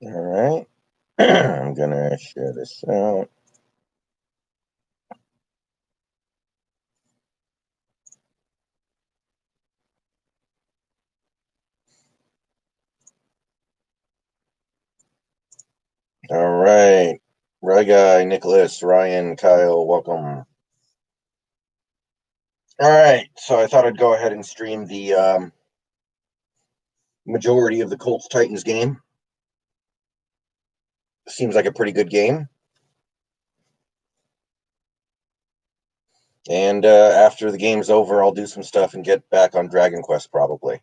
All right. I'm going to share this out. All right. Ryguy, Nicholas, Ryan, Kyle, welcome. All right. So I thought I'd go ahead and stream the majority of the Colts Titans game. Seems like a pretty good game. And after the game's over, I'll do some stuff and get back on Dragon Quest probably.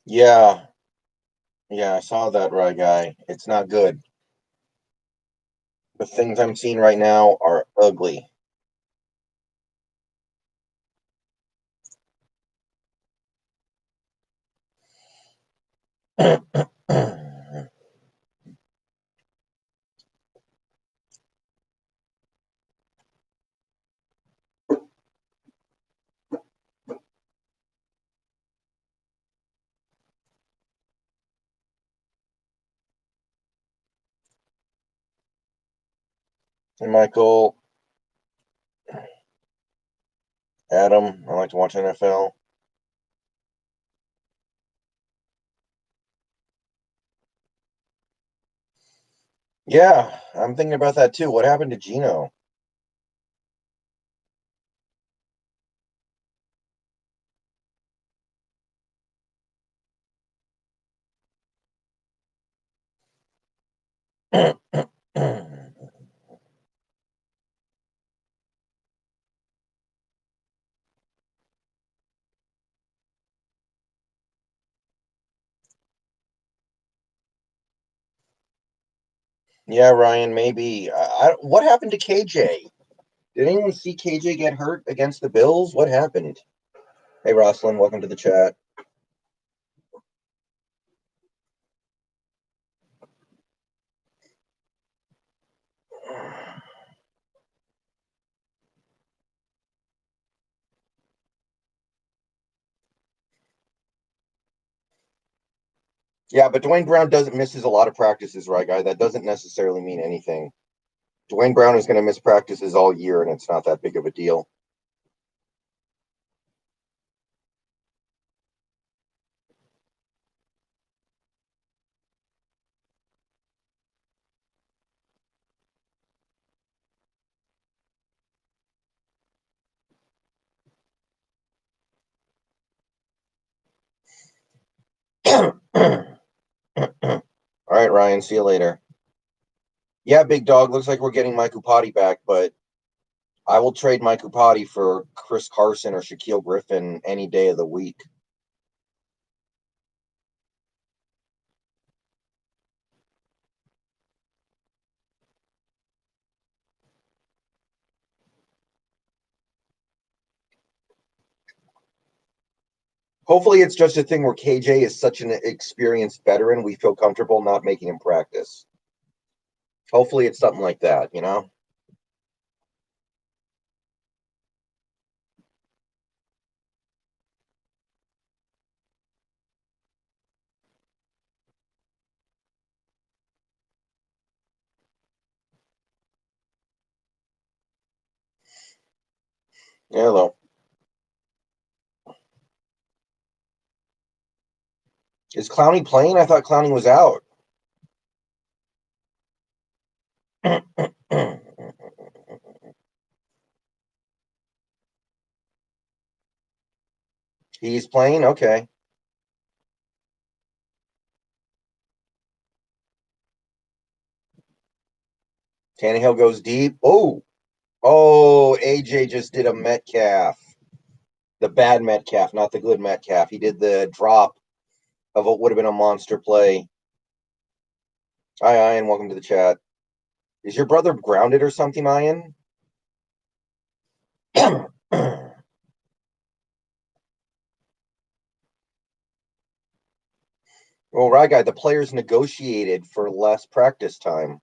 Yeah. Yeah, I saw that, Ryguy. It's not good. The things I'm seeing right now are ugly. Hey, Michael, Adam, I like to watch NFL. Yeah, I'm thinking about that too. What happened to Gino? Yeah, Ryan, maybe. What happened to KJ? Did anyone see KJ get hurt against the Bills? What happened? Hey, Roslyn, welcome to the chat. Yeah, but Dwayne Brown doesn't misses a lot of practices, right, guy? That doesn't necessarily mean anything. Dwayne Brown is going to miss practices all year, and it's not that big of a deal. All right, Ryan. See you later. Yeah, big dog. Looks like we're getting Mike Upati back, but I will trade Mike Upati for Chris Carson or Shaquille Griffin any day of the week. Hopefully, it's just a thing where KJ is such an experienced veteran, we feel comfortable not making him practice. Hopefully, it's something like that, you know? Yeah, hello. Is Clowney playing? I thought Clowney was out. He's playing? Okay. Tannehill goes deep. Oh, AJ just did a Metcalf. The bad Metcalf, not the good Metcalf. He did the drop of what would have been a monster play. Hi, Ian. Welcome to the chat. Is your brother grounded or something, Ian? Well, Ryguy, the players negotiated for less practice time.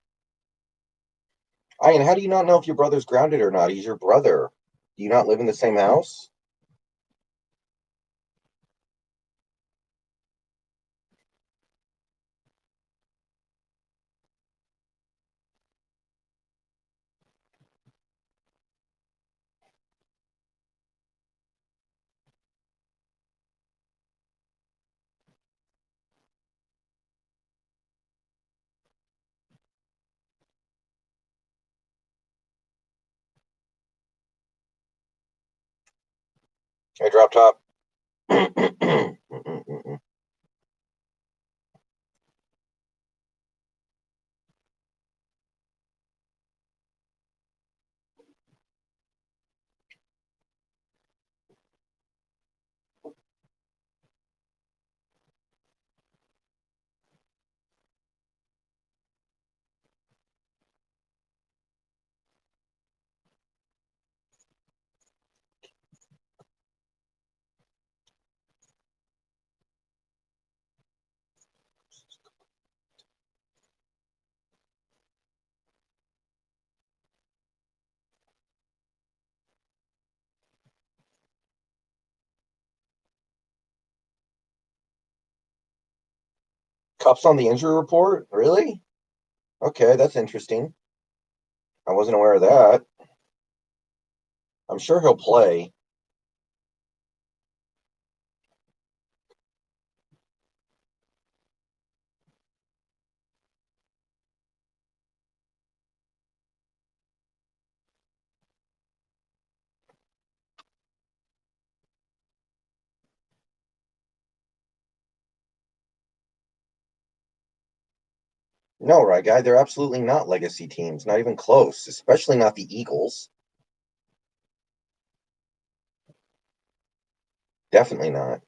Ian, how do you not know if your brother's grounded or not? He's your brother. Do you not live in the same house? I drop top. Cups on the injury report? Really? Okay, that's interesting. I wasn't aware of that. I'm sure he'll play. No, right, guy. They're absolutely not legacy teams. Not even close. Especially not the Eagles. Definitely not.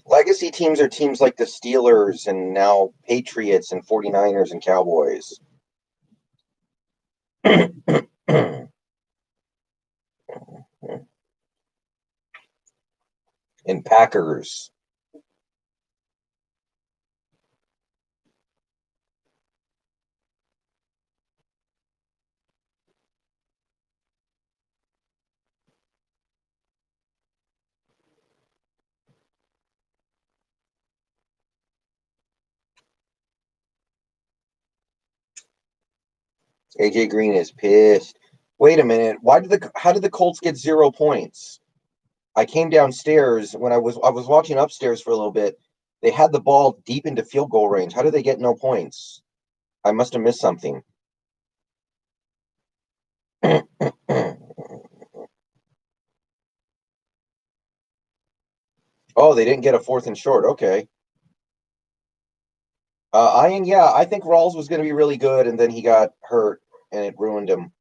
Legacy teams are teams like the Steelers and now Patriots and 49ers and Cowboys. And Packers. AJ Green is pissed. Wait a minute. How did the Colts get 0 points? I came downstairs when I was watching upstairs for a little bit. They had the ball deep into field goal range. How did they get no points? I must have missed something. Oh, they didn't get a fourth and short. Okay. Yeah, I think Rawls was going to be really good, and then he got hurt, and it ruined him.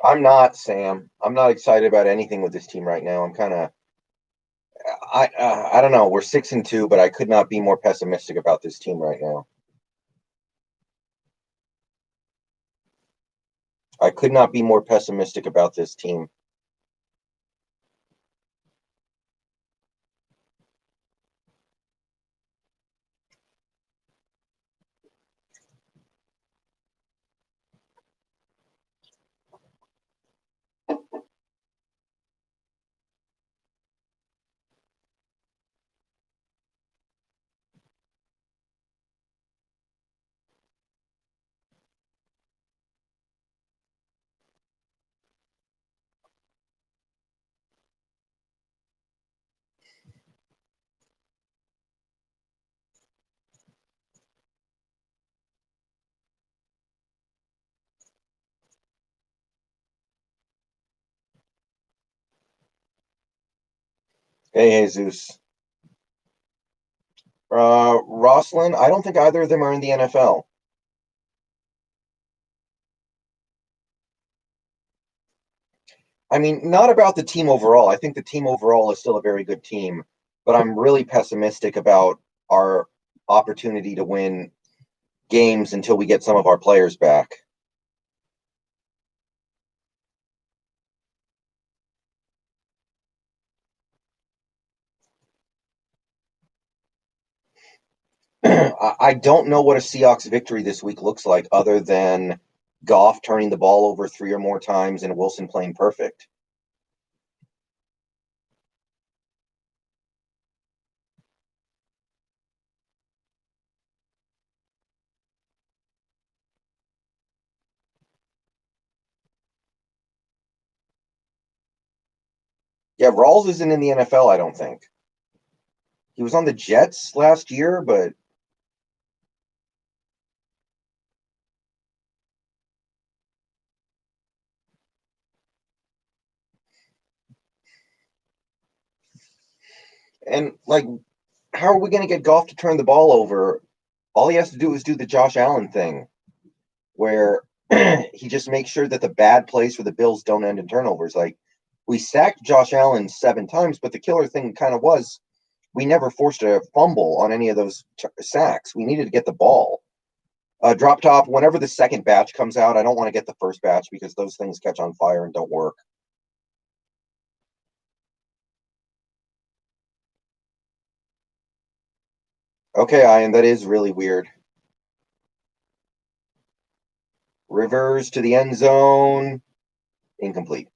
I'm not Sam. I'm not excited about anything with this team right now. I'm kind of I don't know. We're 6-2, but I could not be more pessimistic about this team right now. I could not be more pessimistic about this team. Hey, Jesus. Roslyn, I don't think either of them are in the NFL. I mean, not about the team overall. I think the team overall is still a very good team, but I'm really pessimistic about our opportunity to win games until we get some of our players back. I don't know what a Seahawks victory this week looks like other than Goff turning the ball over three or more times and Wilson playing perfect. Yeah, Rawls isn't in the NFL, I don't think. He was on the Jets last year, but and like how are we going to get Goff to turn the ball over? All he has to do is do the Josh Allen thing, where he just makes sure that the bad plays for the Bills don't end in turnovers. Like we sacked Josh Allen 7 times, but the killer thing kind of was we never forced a fumble on any of those sacks. We needed to get the ball. Drop top, whenever the second batch comes out, I don't want to get the first batch because those things catch on fire and don't work. Okay, Ian, that is really weird. Rivers to the end zone, incomplete.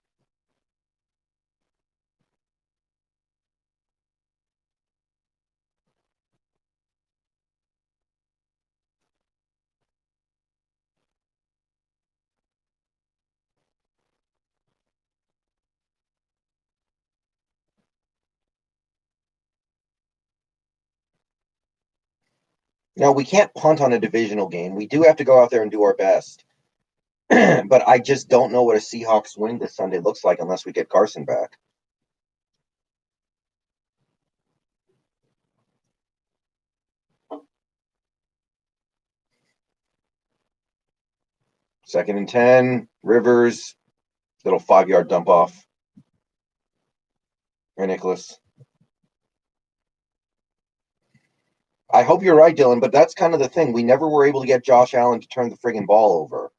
Now, we can't punt on a divisional game. We do have to go out there and do our best. But I just don't know what a Seahawks win this Sunday looks like unless we get Carson back. Second and 10, Rivers, little 5 yard dump off. Or Nicholas. I hope you're right, Dylan, but that's kind of the thing. We never were able to get Josh Allen to turn the friggin' ball over.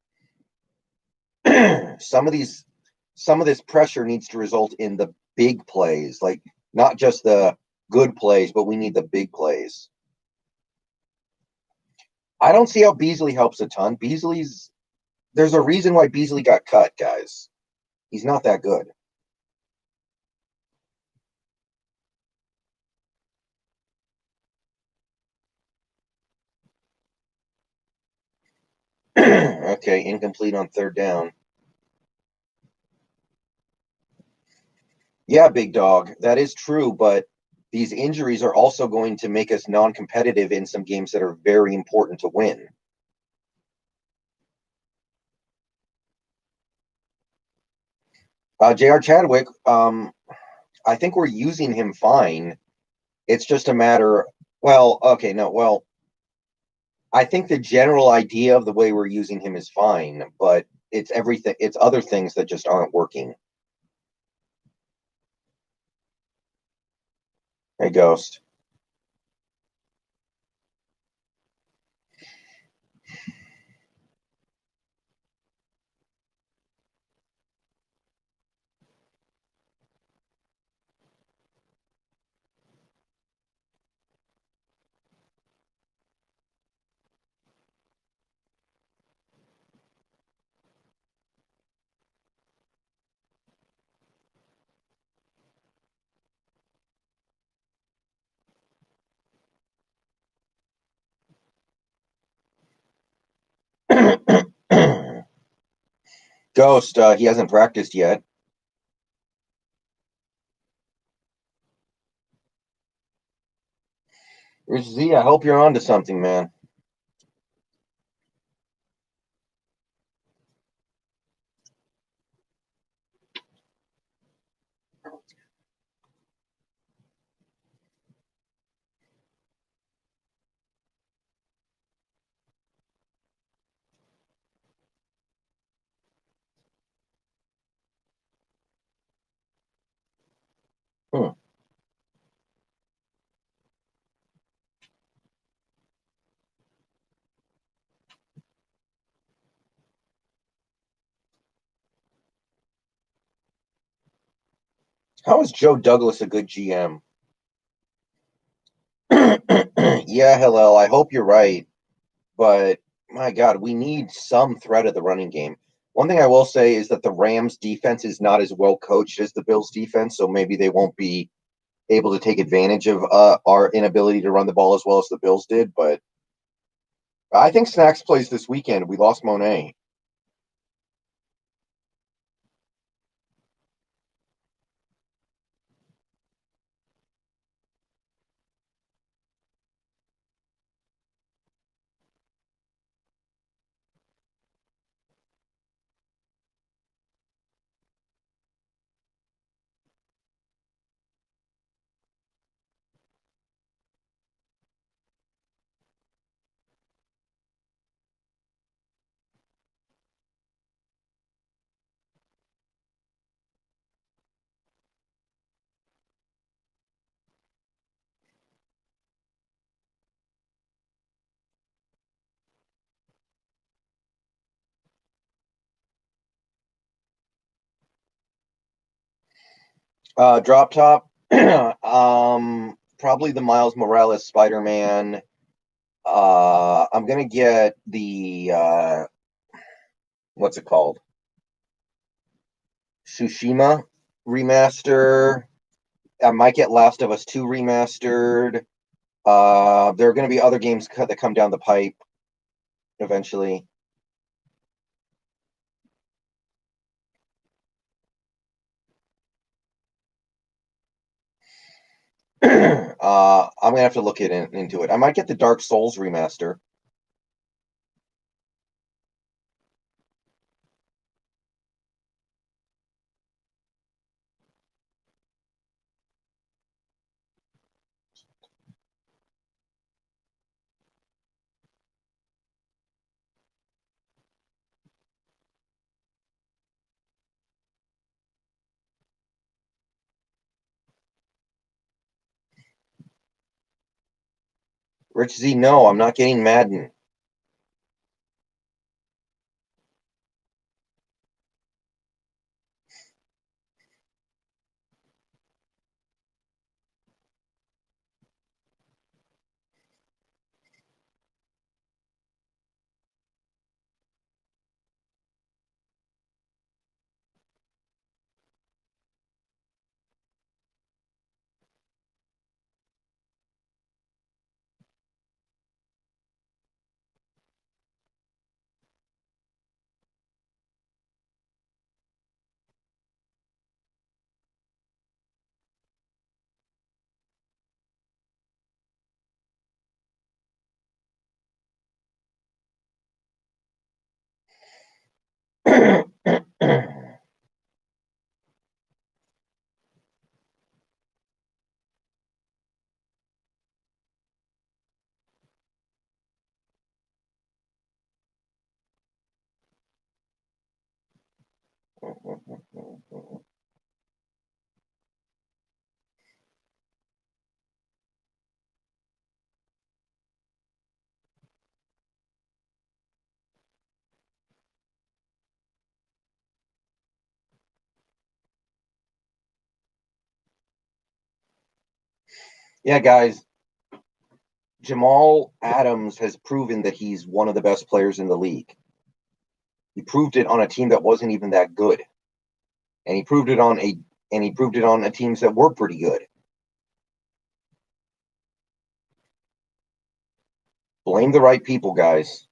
some of these some of this pressure needs to result in the big plays, like not just the good plays, but we need the big plays. I don't see how Beasley helps a ton. Beasley's There's a reason why Beasley got cut, guys. He's not that good. Okay, incomplete on third down. Yeah, big dog. That is true, but these injuries are also going to make us non-competitive in some games that are very important to win. J.R. Chadwick, I think we're using him fine. It's just a matter. Well, okay, no, well, I think the general idea of the way we're using him is fine, but it's everything. It's other things that just aren't working. Hey, Ghost. Ghost, he hasn't practiced yet. Z, I hope you're onto something, man. How is Joe Douglas a good GM? Yeah, Hillel, I hope you're right. But my God, we need some threat of the running game. One thing I will say is that the Rams defense is not as well coached as the Bills defense, so maybe they won't be able to take advantage of our inability to run the ball as well as the Bills did. But I think Snacks plays this weekend. We lost Monet. Drop top. Probably the Miles Morales Spider Man. I'm gonna get the what's it called? Tsushima remaster. I might get Last of Us 2 remastered. There are going to be other games that come down the pipe eventually. I'm gonna have to look into it. I might get the Dark Souls remaster. Rich Z, no, I'm not getting Madden. Yeah, guys, Jamal Adams has proven that he's one of the best players in the league. He proved it on a team that wasn't even that good, and he proved it on a teams that were pretty good. Blame the right people, guys.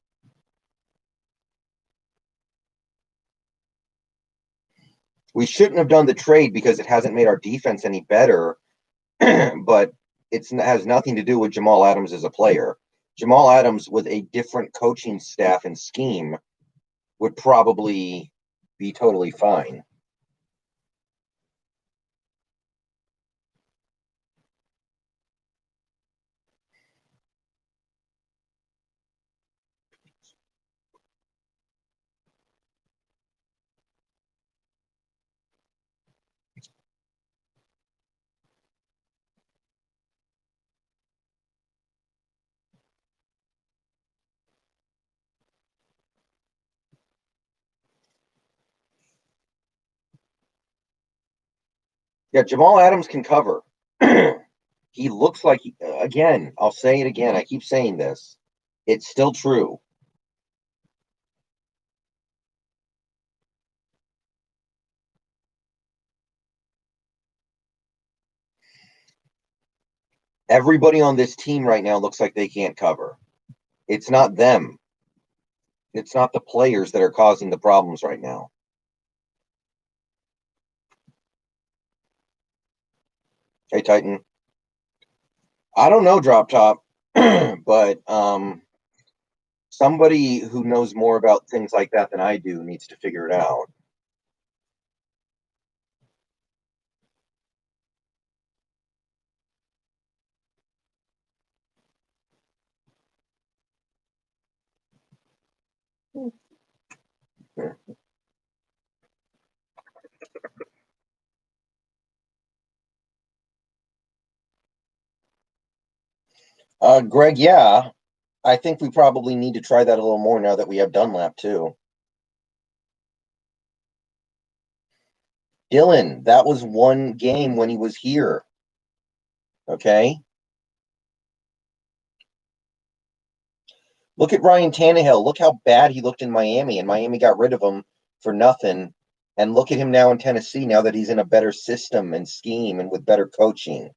We shouldn't have done the trade because it hasn't made our defense any better, but it has nothing to do with Jamal Adams as a player. Jamal Adams with a different coaching staff and scheme would probably be totally fine. Yeah, Jamal Adams can cover. He looks like again, I'll say it again. I keep saying this. It's still true. Everybody on this team right now looks like they can't cover. It's not them. It's not the players that are causing the problems right now. Hey, Titan. I don't know, Drop Top, but somebody who knows more about things like that than I do needs to figure it out. Greg, yeah, I think we probably need to try that a little more now that we have Dunlap too. Dylan, that was one game when he was here. Okay. Look at Ryan Tannehill. Look how bad he looked in Miami, and Miami got rid of him for nothing. And look at him now in Tennessee, now that he's in a better system and scheme and with better coaching.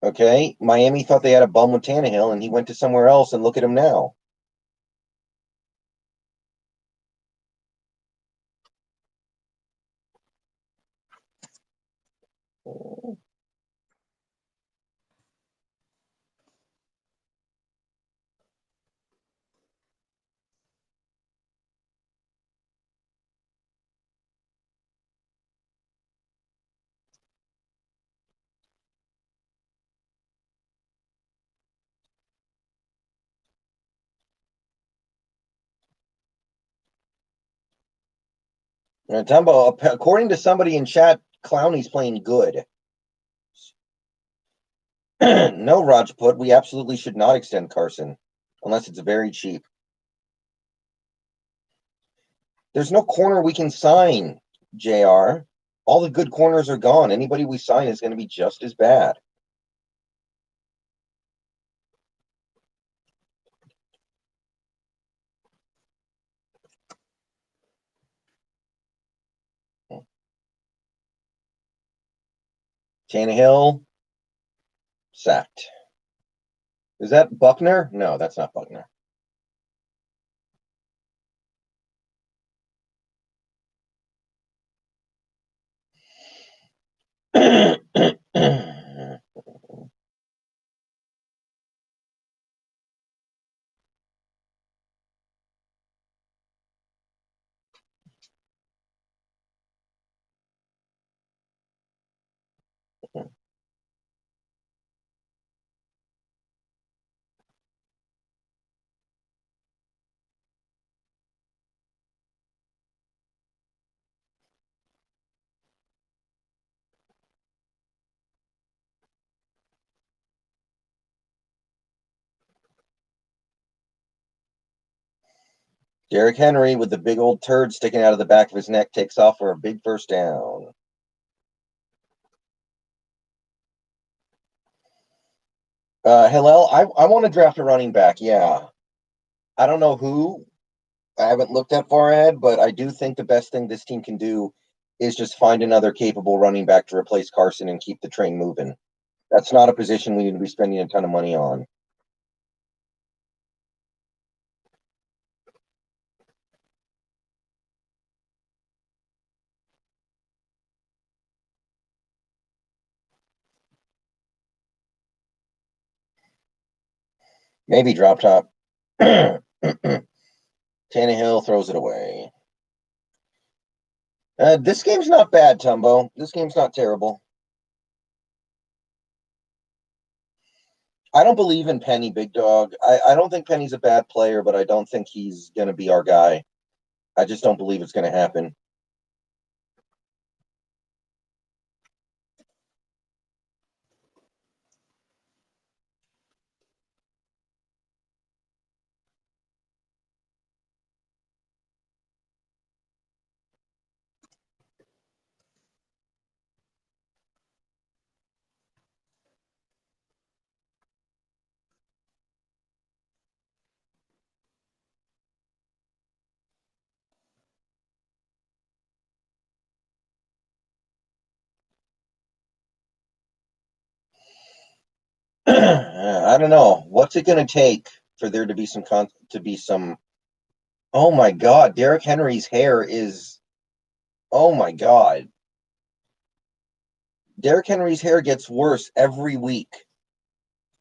Okay. Miami thought they had a bum with Tannehill, and he went to somewhere else, and look at him now. Tumbo, according to somebody in chat, Clowney's playing good. No, Rajput, we absolutely should not extend Carson unless it's very cheap. There's no corner we can sign, JR. All the good corners are gone. Anybody we sign is going to be just as bad. Tannehill, sacked. Is that Buckner? No, that's not Buckner. Derrick Henry with the big old turd sticking out of the back of his neck takes off for a big first down. Hillel, I want to draft a running back. Yeah. I don't know who. I haven't looked that far ahead, but I do think the best thing this team can do is just find another capable running back to replace Carson and keep the train moving. That's not a position we need to be spending a ton of money on. Maybe drop top. Tannehill throws it away. This game's not bad, Tumbo. This game's not terrible. I don't believe in Penny, big dog. I don't think Penny's a bad player, but I don't think he's going to be our guy. I just don't believe it's going to happen. I don't know. What's it going to take for there to be some? Oh my God, Derrick Henry's hair is. Oh my God, Derrick Henry's hair gets worse every week.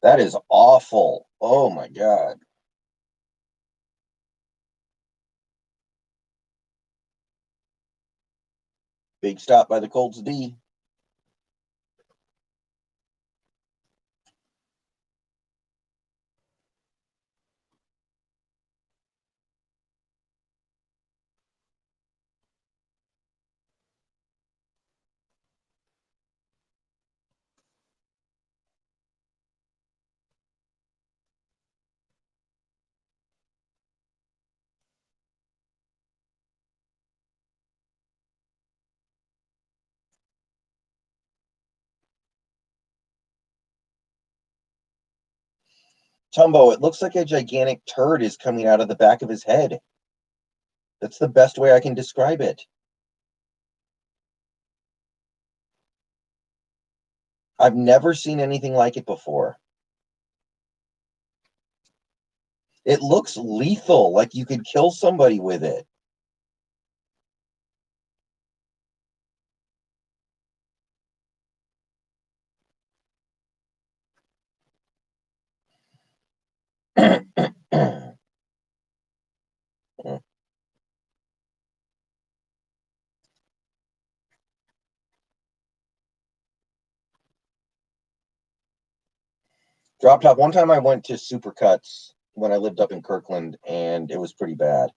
That is awful. Oh my God. Big stop by the Colts D. Tumbo, it looks like a gigantic turd is coming out of the back of his head. That's the best way I can describe it. I've never seen anything like it before. It looks lethal, like you could kill somebody with it. Drop top. One time I went to Supercuts when I lived up in Kirkland, and it was pretty bad.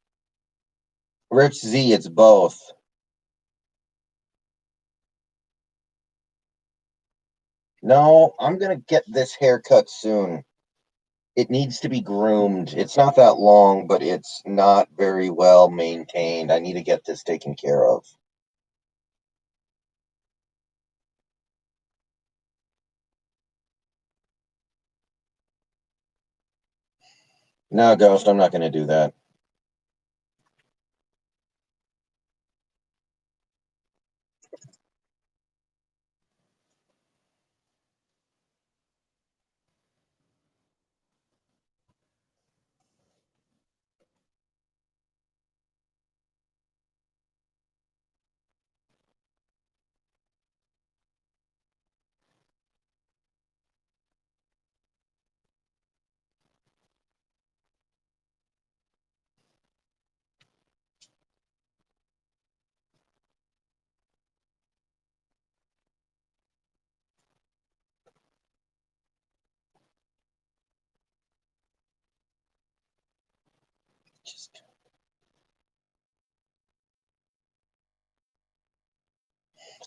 Rich Z, it's both. No, I'm gonna get this haircut soon. It needs to be groomed. It's not that long, but it's not very well maintained. I need to get this taken care of. No, Ghost, I'm not gonna do that.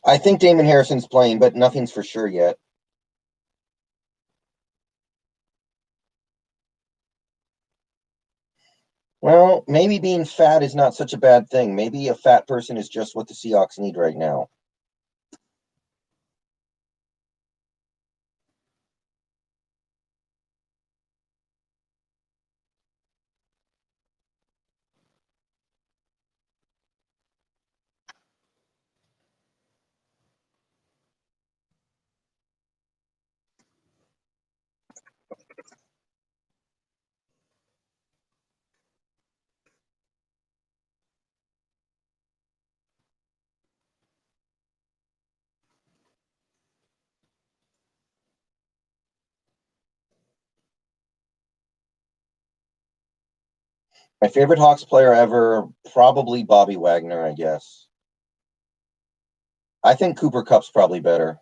I think Damon Harrison's playing, but nothing's for sure yet. Well, maybe being fat is not such a bad thing. Maybe a fat person is just what the Seahawks need right now. My favorite Hawks player ever, probably Bobby Wagner, I guess. I think Cooper Cup's probably better.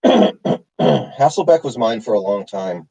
Hasselbeck was mine for a long time.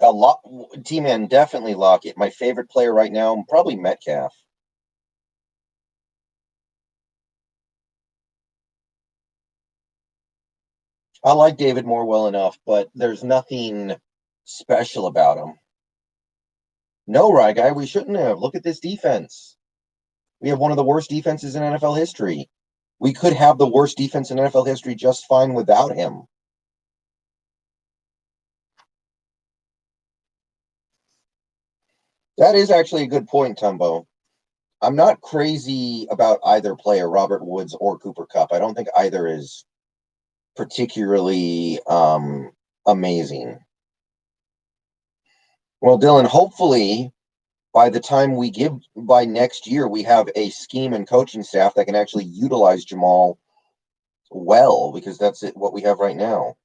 A lot, T-Man, definitely Lockett. My favorite player right now, probably Metcalf. I like David Moore well enough, but there's nothing special about him. No, Ryguy, we shouldn't have. Look at this defense. We have one of the worst defenses in NFL history. We could have the worst defense in NFL history just fine without him. That is actually a good point, Tumbo. I'm not crazy about either player, Robert Woods or Cooper Kupp. I don't think either is particularly amazing. Well, Dylan, hopefully by the time we give by next year, we have a scheme and coaching staff that can actually utilize Jamal well, because that's what we have right now.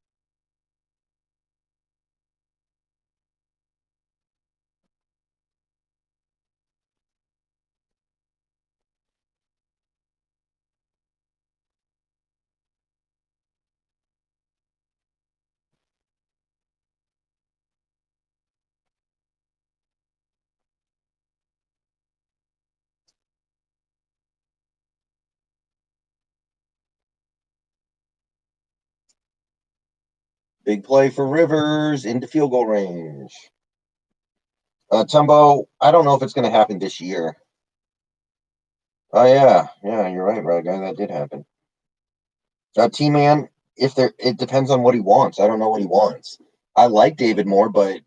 Big play for Rivers into field goal range. Tumbo, I don't know if it's going to happen this year. Oh yeah, you're right, guy. That did happen. T-Man, if there, it depends on what he wants. I don't know what he wants. I like David Moore, but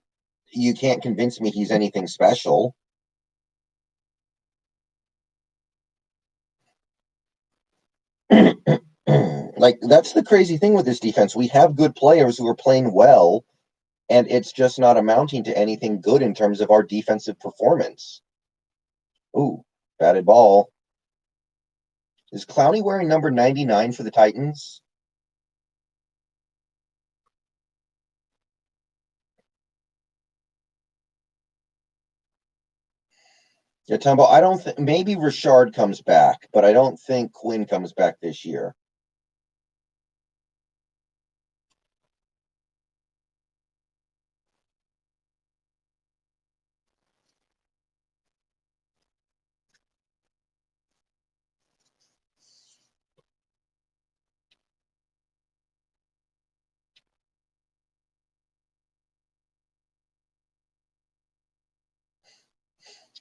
you can't convince me he's anything special. Like, that's the crazy thing with this defense. We have good players who are playing well, and it's just not amounting to anything good in terms of our defensive performance. Ooh, batted ball. Is Clowney wearing number 99 for the Titans? Yeah, Tumbo, I don't think maybe Richard comes back, but I don't think Quinn comes back this year.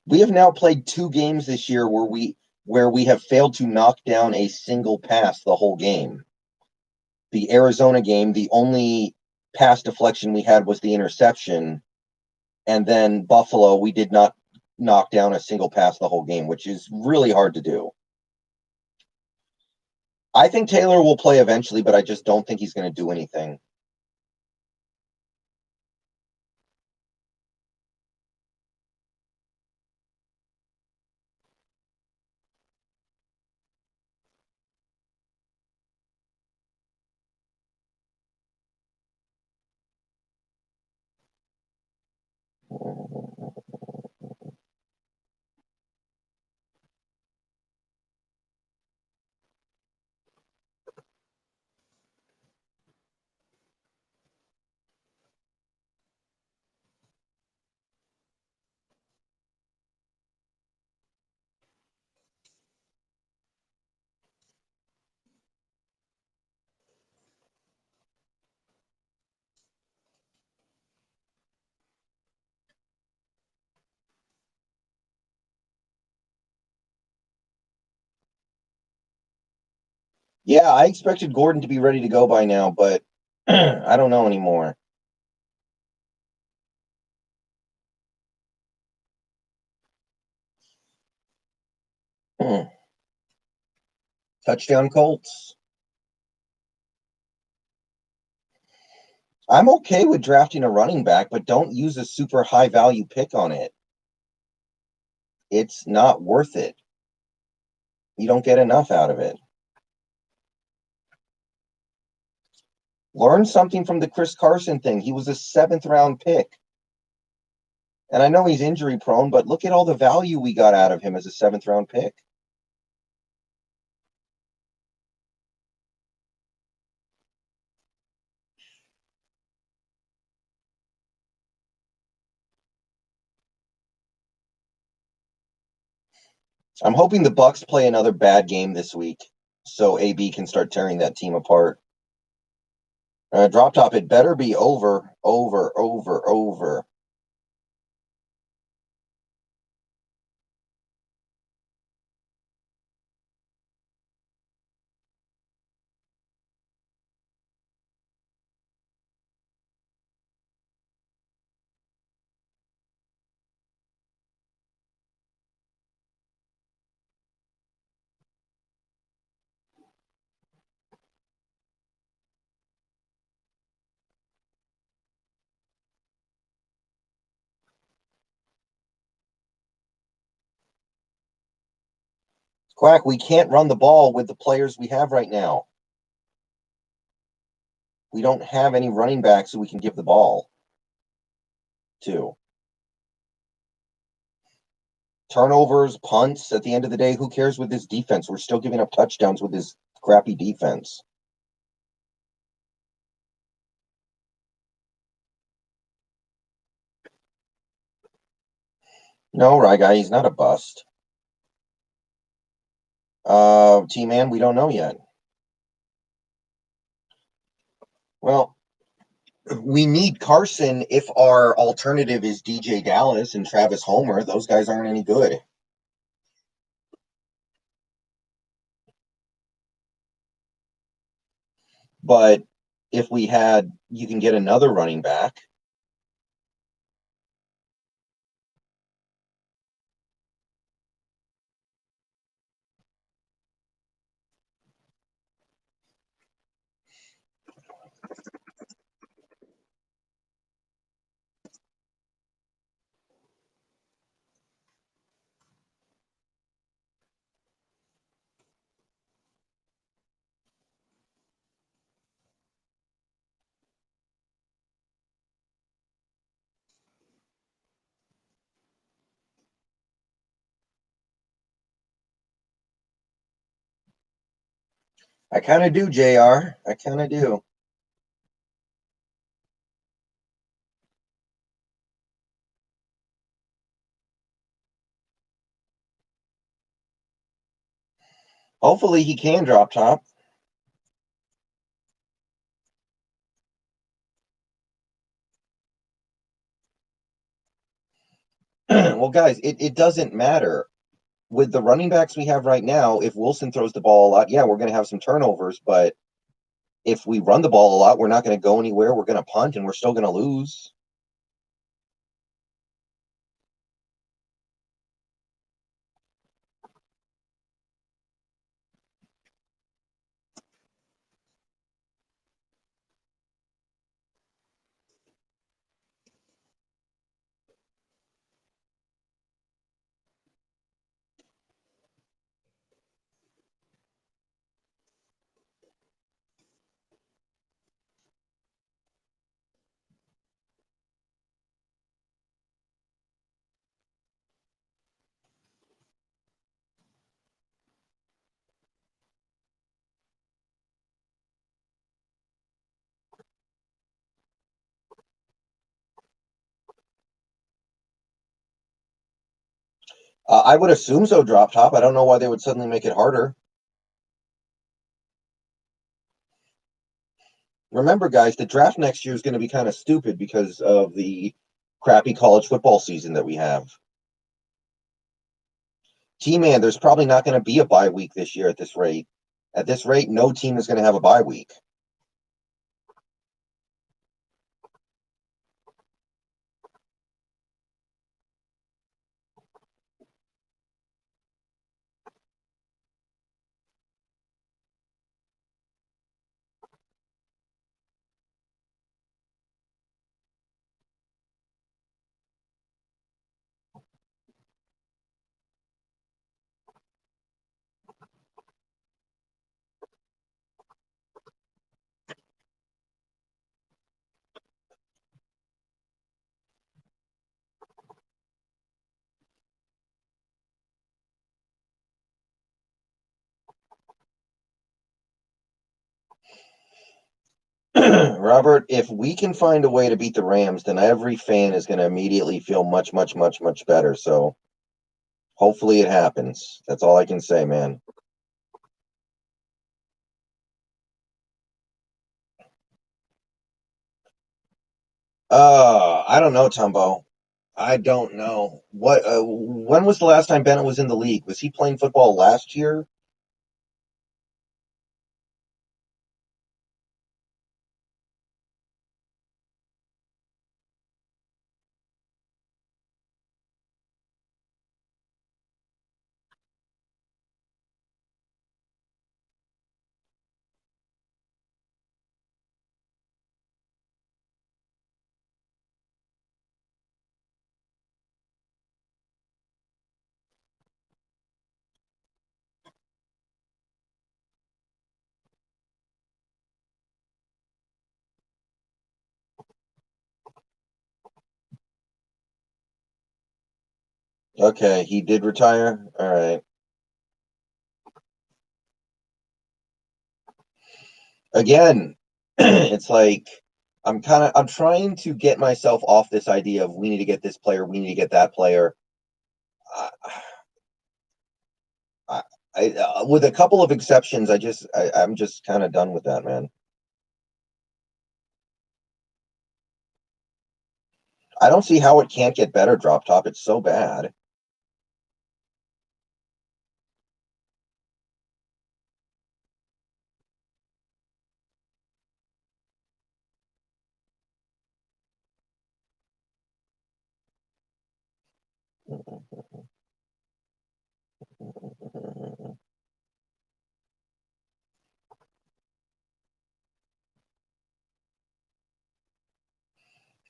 We have now played 2 games this year where we have failed to knock down a single pass the whole game. The Arizona game, the only pass deflection we had was the interception, and then Buffalo, we did not knock down a single pass the whole game, which is really hard to do. I think Taylor will play eventually, but I just don't think he's going to do anything. Yeah, I expected Gordon to be ready to go by now, but I don't know anymore. Touchdown Colts. I'm okay with drafting a running back, but don't use a super high value pick on it. It's not worth it. You don't get enough out of it. Learn something from the Chris Carson thing. He was a 7th round pick. And I know he's injury prone, but look at all the value we got out of him as a 7th round pick. I'm hoping the Bucks play another bad game this week so AB can start tearing that team apart. Drop top, it better be over. Quack, we can't run the ball with the players we have right now. We don't have any running backs who we can give the ball to. Turnovers, punts, at the end of the day, who cares with this defense? We're still giving up touchdowns with this crappy defense. No, Ryguy, he's not a bust. T-Man, we don't know yet. Well, we need Carson if our alternative is DJ Dallas and Travis Homer. Those guys aren't any good. But if we had, you can get another running back. I kind of do, JR. I kind of do. Hopefully he can drop top. Well, guys, it doesn't matter. With the running backs we have right now, if Wilson throws the ball a lot, yeah, we're going to have some turnovers. But if we run the ball a lot, we're not going to go anywhere. We're going to punt, and we're still going to lose. I would assume so, drop top. I don't know why they would suddenly make it harder. Remember, guys, the draft next year is going to be kind of stupid because of the crappy college football season that we have. T-Man, there's probably not going to be a bye week this year at this rate. At this rate, no team is going to have a bye week. Robert, if we can find a way to beat the Rams, then every fan is going to immediately feel much better. So Hopefully it happens. That's all I can say, man. I don't know, Tumbo. I don't know. When was the last time Bennett was in the league? Was he playing football last year? Okay, he did retire. All right. Again, it's like I'm trying to get myself off this idea of we need to get this player, we need to get that player. I, with a couple of exceptions, I'm just kind of done with that, man. I don't see how it can't get better, Drop Top. It's so bad.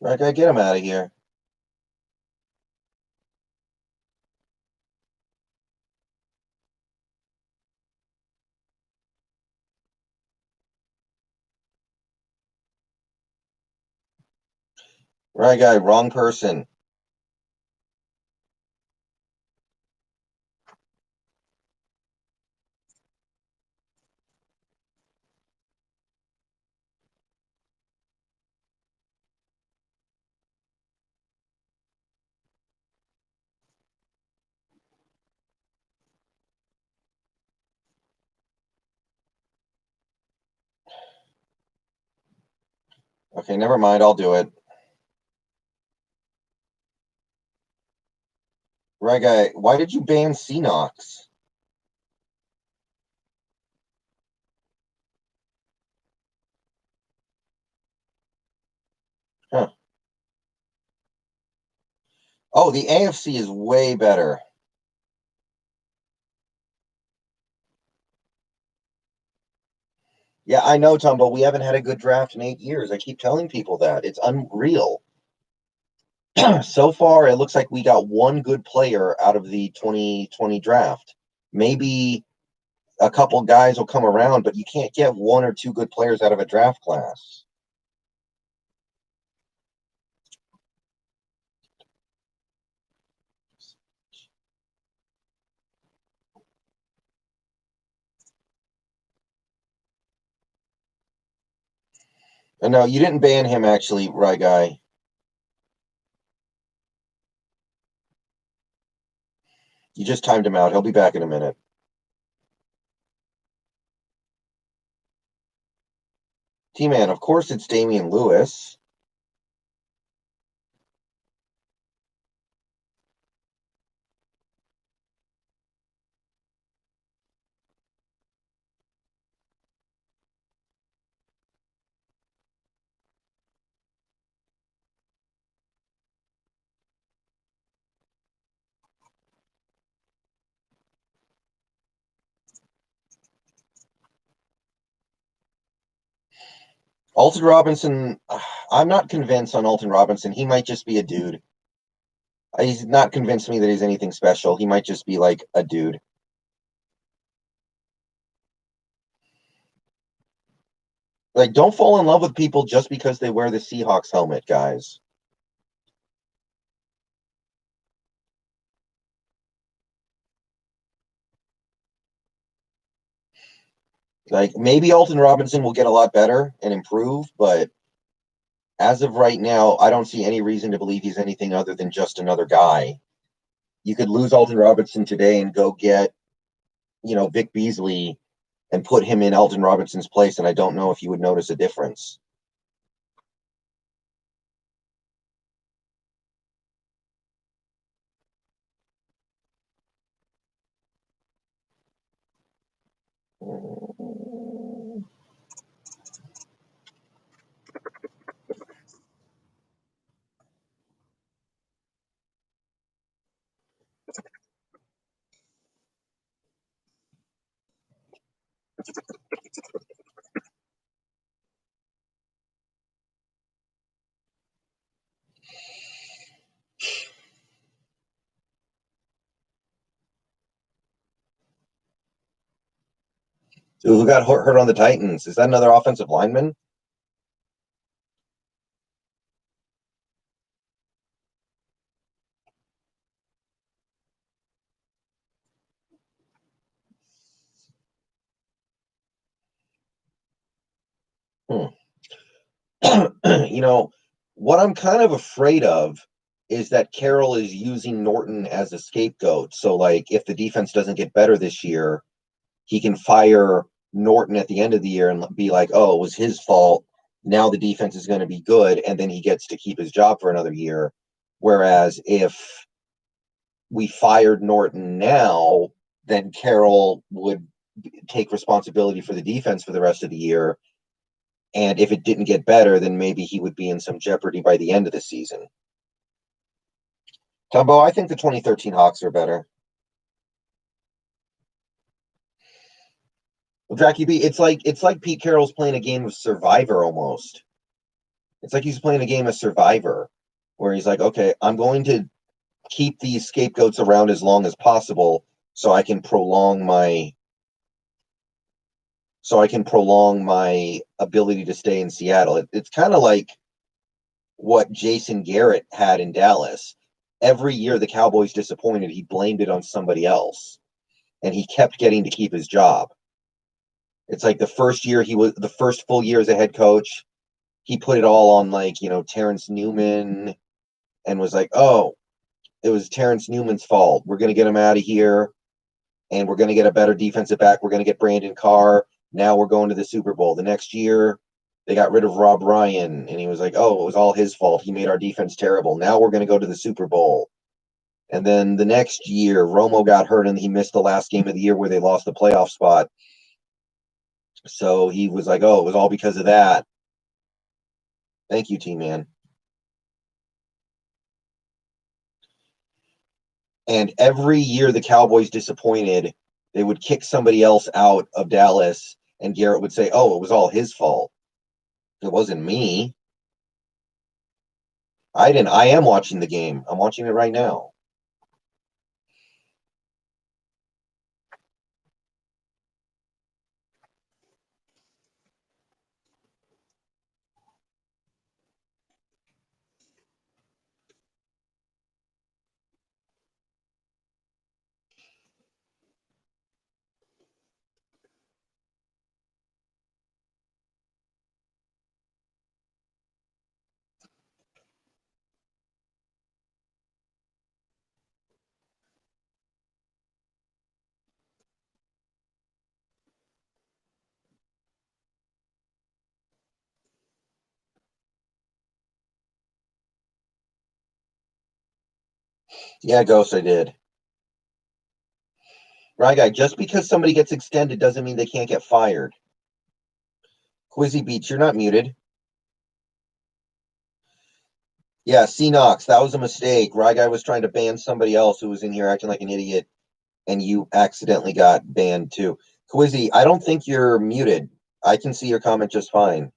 Okay, get him out of here. Right guy, wrong person. Okay, never mind. I'll do it. Right guy, why did you ban Cenox? Huh. Oh, the AFC is way better. Yeah, I know, Tom, but we haven't had a good draft in 8 years. I keep telling people that. It's unreal. So far, it looks like we got one good player out of the 2020 draft. Maybe a couple guys will come around, but you can't get one or two good players out of a draft class. And no, you didn't ban him, actually, Ryguy. You just timed him out. He'll be back in a minute. T-Man, of course it's Damian Lewis. Alton Robinson, I'm not convinced on Alton Robinson. He might just be a dude. He's not convinced me that he's anything special. He might just be like a dude. Like, don't fall in love with people just because they wear the Seahawks helmet, guys. Like, maybe Alton Robinson will get a lot better and improve, but as of right now, I don't see any reason to believe he's anything other than just another guy. You could lose Alton Robinson today and go get, Vic Beasley and put him in Alton Robinson's place, and I don't know if you would notice a difference. So who got hurt on the Titans? Is that another offensive lineman? What I'm kind of afraid of is that Carroll is using Norton as a scapegoat. So, like, if the defense doesn't get better this year, he can fire Norton at the end of the year and be like, oh, it was his fault. Now the defense is going to be good. And then he gets to keep his job for another year. Whereas if we fired Norton now, then Carroll would take responsibility for the defense for the rest of the year. And if it didn't get better, then maybe he would be in some jeopardy by the end of the season. Tumbo, I think the 2013 Hawks are better. Well, Jackie B, it's like Pete Carroll's playing a game of Survivor almost. It's like he's playing a game of Survivor, where he's like, okay, I'm going to keep these scapegoats around as long as possible so I can prolong my ability to stay in Seattle. It's kind of like what Jason Garrett had in Dallas. Every year the Cowboys disappointed, he blamed it on somebody else, and he kept getting to keep his job. It's like the first full year as a head coach, he put it all on Terrence Newman and was like, oh, it was Terrence Newman's fault. We're going to get him out of here, and we're going to get a better defensive back. We're going to get Brandon Carr. Now we're going to the Super Bowl. The next year, they got rid of Rob Ryan, and he was like, oh, it was all his fault. He made our defense terrible. Now we're going to go to the Super Bowl. And then the next year, Romo got hurt, and he missed the last game of the year where they lost the playoff spot. So he was like, oh, it was all because of that. Thank you, T-Man. And every year the Cowboys disappointed, they would kick somebody else out of Dallas, and Garrett would say, oh, it was all his fault. It wasn't me. I am watching the game. I'm watching it right now. Yeah, Ghost, I did. Ryguy, just because somebody gets extended doesn't mean they can't get fired. Quizzy Beach, you're not muted. Yeah, C-Nox, that was a mistake. Ryguy was trying to ban somebody else who was in here acting like an idiot, and you accidentally got banned too. Quizzy, I don't think you're muted. I can see your comment just fine.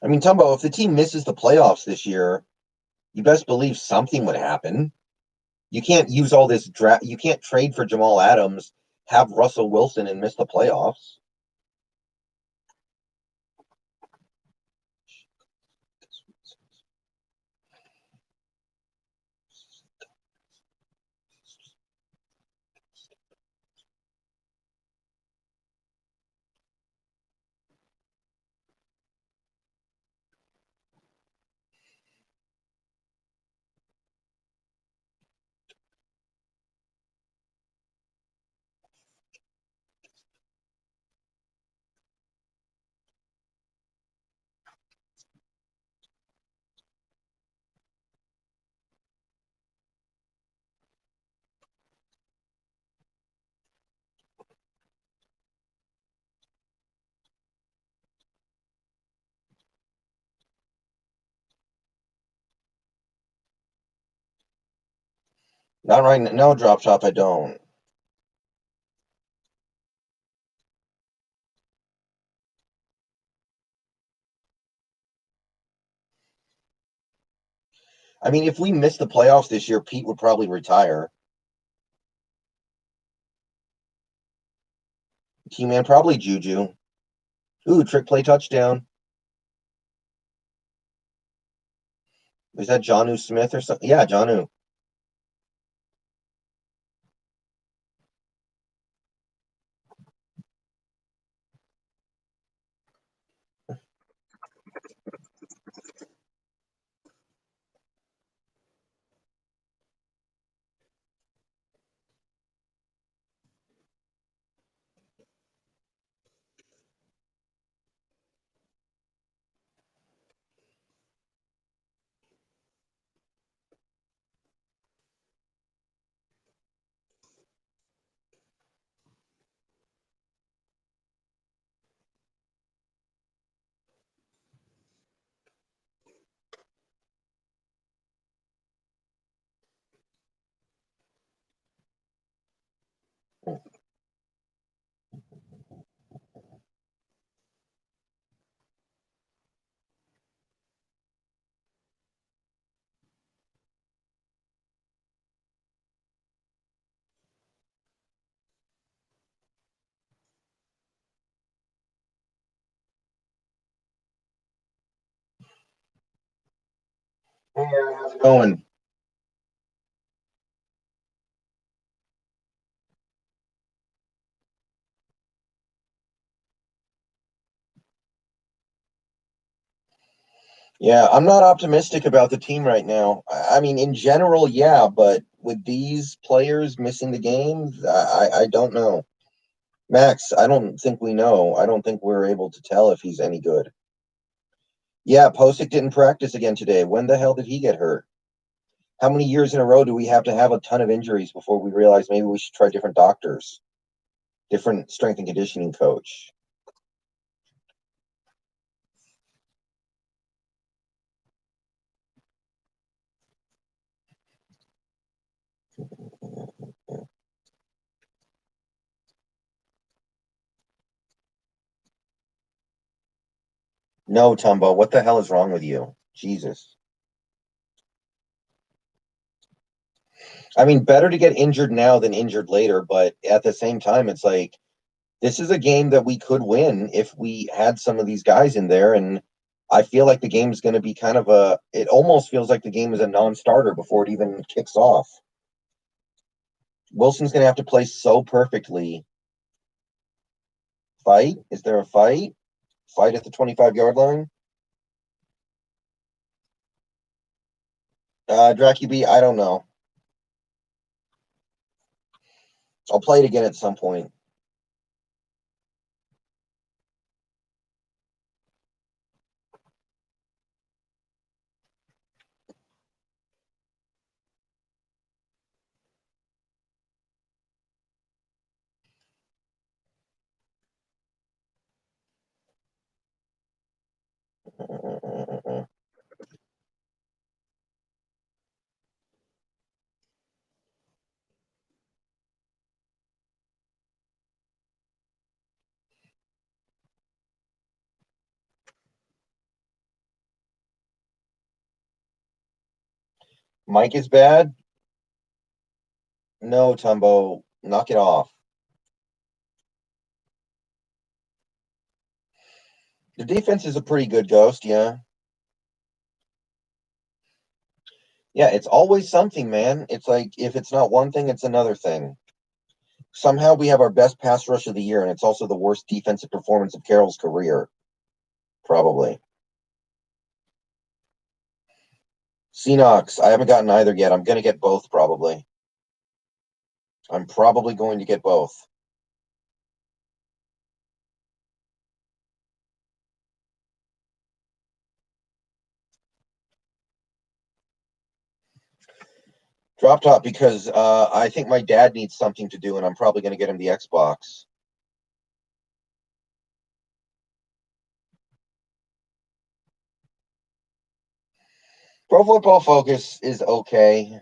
I mean, Tumbo, if the team misses the playoffs this year, you best believe something would happen. You can't use all this draft. You can't trade for Jamal Adams, have Russell Wilson, and miss the playoffs. Not right now. No, drop shop, I don't. I mean, if we miss the playoffs this year, Pete would probably retire. T-Man, probably Juju. Ooh, trick play touchdown. Is that Jonnu Smith or something? Yeah, Jonnu. Hey, how's it going? Yeah, I'm not optimistic about the team right now. I mean, in general, yeah, but with these players missing the games, I don't know. Max, I don't think we know. I don't think we're able to tell if he's any good. Yeah, Posick didn't practice again today. When the hell did he get hurt? How many years in a row do we have to have a ton of injuries before we realize maybe we should try different doctors, different strength and conditioning coach? No, Tumbo, what the hell is wrong with you? Jesus. I mean, better to get injured now than injured later, but at the same time, it's like this is a game that we could win if we had some of these guys in there. And I feel like the game is going to be kind of it almost feels like the game is a non starter before it even kicks off. Wilson's going to have to play so perfectly. Fight? Is there a fight? Fight at the 25-yard line? Dracu B, I don't know. I'll play it again at some point. Mike is bad? No, Tumbo. Knock it off. The defense is a pretty good ghost, yeah. Yeah, it's always something, man. It's like if it's not one thing, it's another thing. Somehow we have our best pass rush of the year, and it's also the worst defensive performance of Carroll's career, probably. Seahawks, I haven't gotten either yet. I'm going to get both, probably. I'm probably going to get both. Drop top because I think my dad needs something to do, and I'm probably going to get him the Xbox. Pro Football Focus is okay.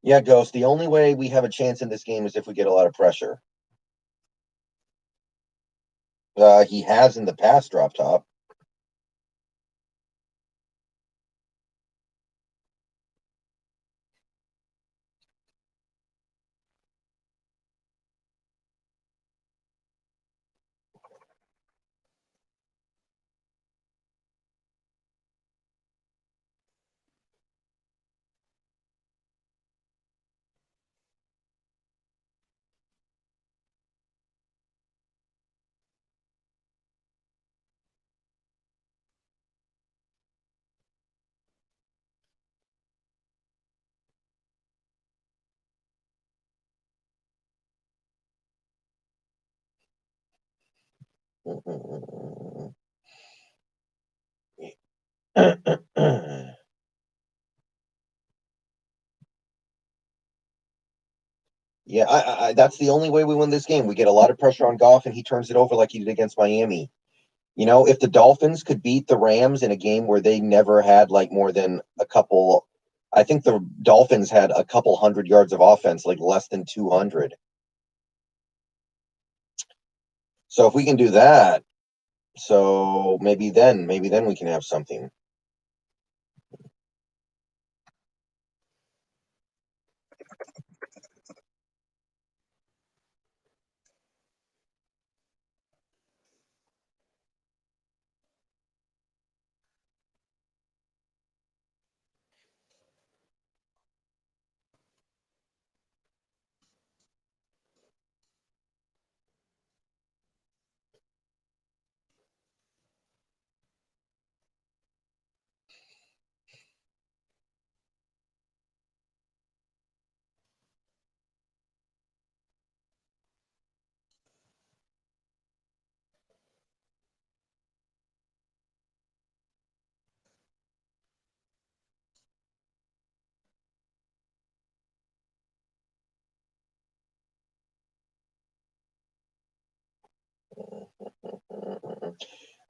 Yeah, Ghost, the only way we have a chance in this game is if we get a lot of pressure. He has in the past, drop top. Yeah, that's the only way we win this game. We get a lot of pressure on Goff, and he turns it over like he did against Miami. If the Dolphins could beat the Rams in a game where they never had like more than a couple, I think the Dolphins had a couple 100 yards of offense, like less than 200. So if we can do that, so maybe then we can have something.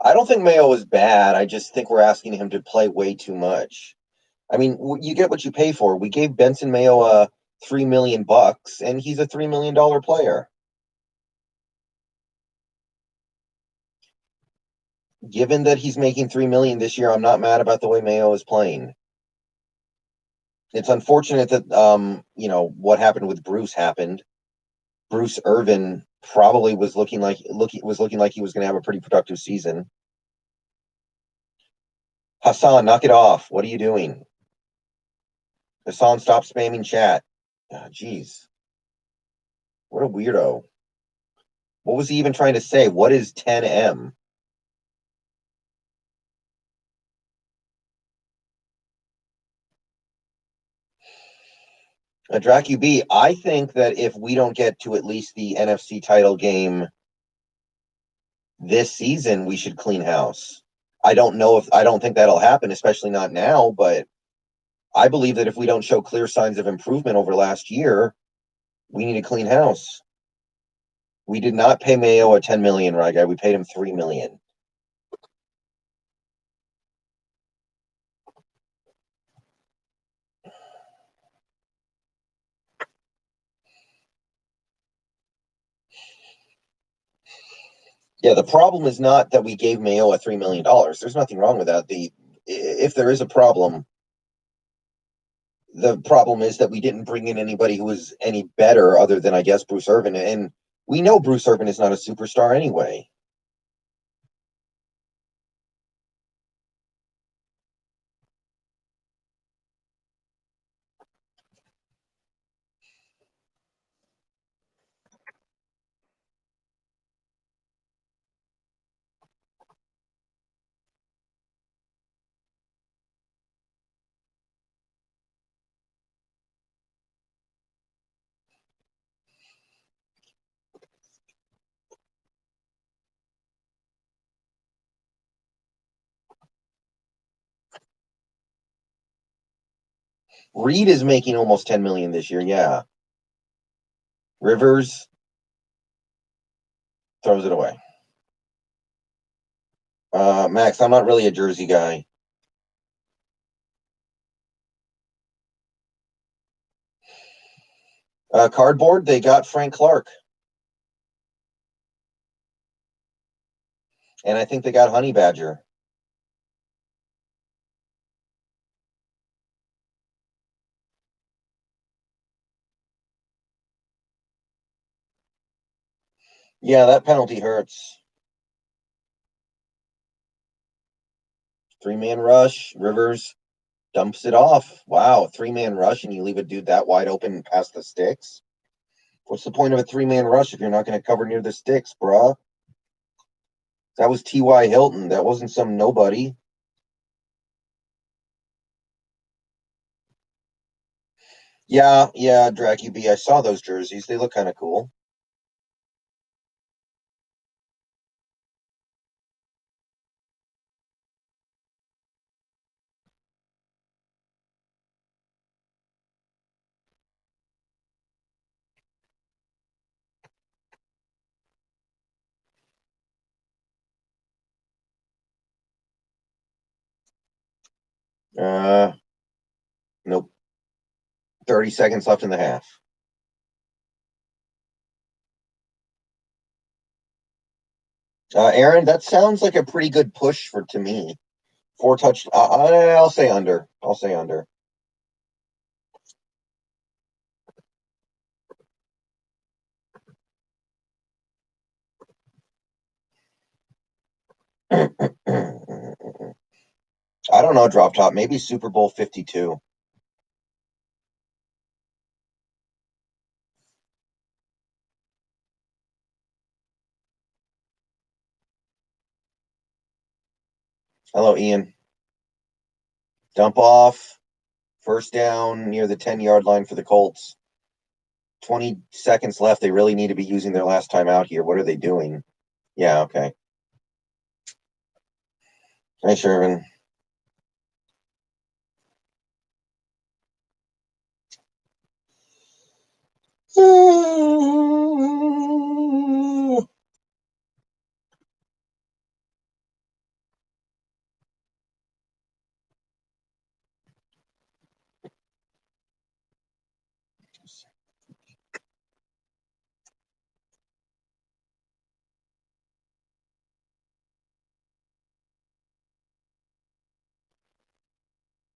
I don't think Mayo is bad. I just think we're asking him to play way too much. I mean, you get what you pay for. We gave Benson Mayo $3 million, and he's a $3 million player. Given that he's making $3 million this year, I'm not mad about the way Mayo is playing. It's unfortunate that what happened with Bruce happened. Bruce Irvin probably was looking like he was going to have a pretty productive season. Hassan, knock it off. What are you doing? Hassan, stop spamming chat. Jeez. What a weirdo. What was he even trying to say? What is 10M? DracuB, I think that if we don't get to at least the NFC title game this season, we should clean house. I don't think that'll happen, especially not now, but I believe that if we don't show clear signs of improvement over last year, we need to clean house. We did not pay Mayo a $10 million, Ryguy. We paid him $3 million. Yeah, the problem is not that we gave Mayo a $3 million. There's nothing wrong with that. If there is a problem, the problem is that we didn't bring in anybody who was any better other than, I guess, Bruce Irvin. And we know Bruce Irvin is not a superstar anyway. Reed is making almost $10 million this year. Yeah. Rivers throws it away. Max, I'm not really a jersey guy. Cardboard, they got Frank Clark. And I think they got Honey Badger. Yeah, that penalty hurts. 3-man rush. Rivers dumps it off. Wow, 3-man rush, and you leave a dude that wide open past the sticks? What's the point of a 3-man rush if you're not going to cover near the sticks, bruh? That was T.Y. Hilton. That wasn't some nobody. Yeah, Dracu B. I saw those jerseys. They look kind of cool. Nope. 30 seconds left in the half. Aaron, that sounds like a pretty good push to me. 4 touch. I'll say under. I'll say under. I don't know, drop top. Maybe Super Bowl 52. Hello, Ian. Dump off. First down near the 10-yard line for the Colts. 20 seconds left. They really need to be using their last time out here. What are they doing? Yeah, okay. Hey, Shervin.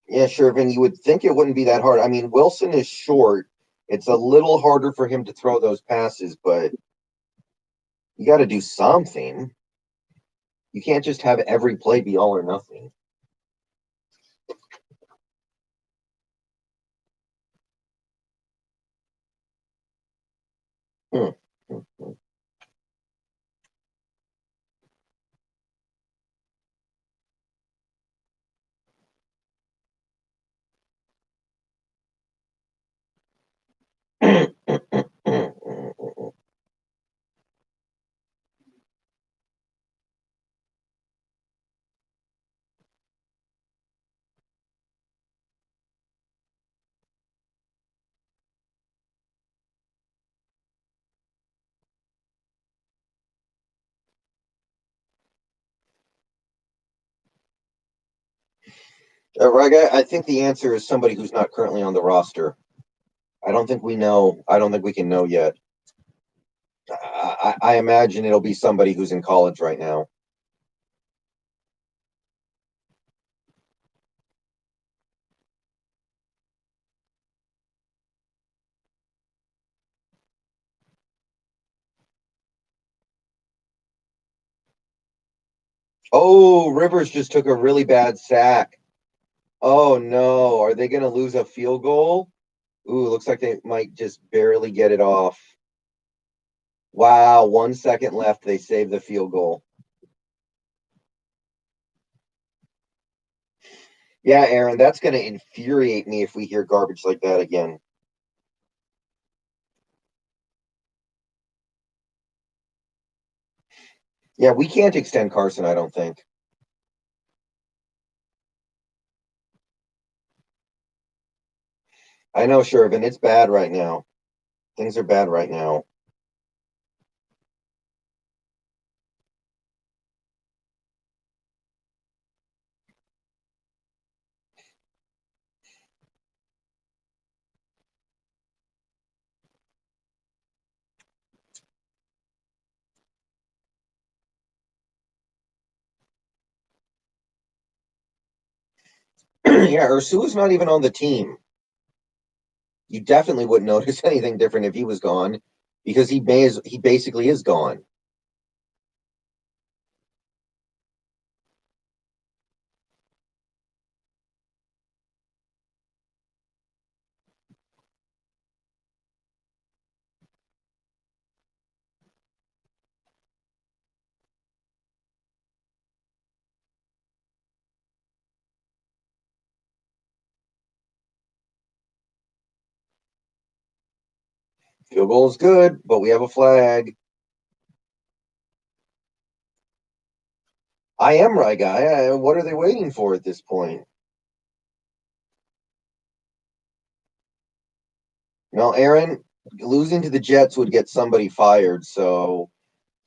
Yeah, Shervin, you would think it wouldn't be that hard. I mean, Wilson is short. It's a little harder for him to throw those passes, but you got to do something. You can't just have every play be all or nothing. Hmm. Ryguy, I think the answer is somebody who's not currently on the roster. I don't think we know. I don't think we can know yet. I imagine it'll be somebody who's in college right now. Oh, Rivers just took a really bad sack. Oh no, are they going to lose a field goal? Ooh, looks like they might just barely get it off. Wow, 1 second left. They saved the field goal. Yeah, Aaron, that's going to infuriate me if we hear garbage like that again. Yeah, we can't extend Carson, I don't think. I know, Shervin, it's bad right now. Things are bad right now. Yeah, or Sioux not even on the team. You definitely wouldn't notice anything different if he was gone, because he basically is gone. Field goal is good, but we have a flag. I am Ryguy. What are they waiting for at this point? Well, Aaron, losing to the Jets would get somebody fired. So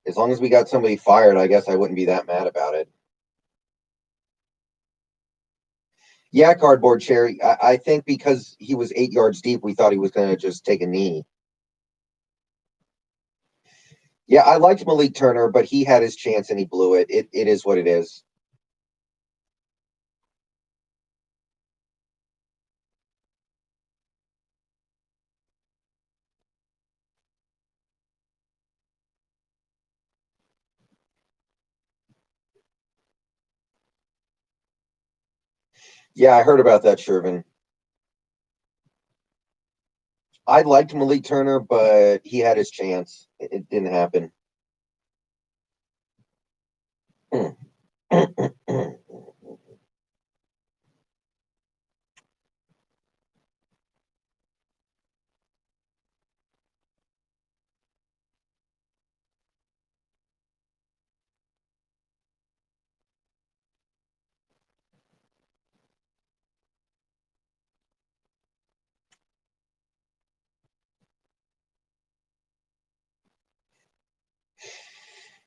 as long as we got somebody fired, I guess I wouldn't be that mad about it. Yeah, cardboard cherry. I think because he was 8 yards deep, we thought he was going to just take a knee. Yeah, I liked Malik Turner, but he had his chance and he blew it. It is what it is. Yeah, I heard about that, Shervin. I liked Malik Turner, but he had his chance. It didn't happen.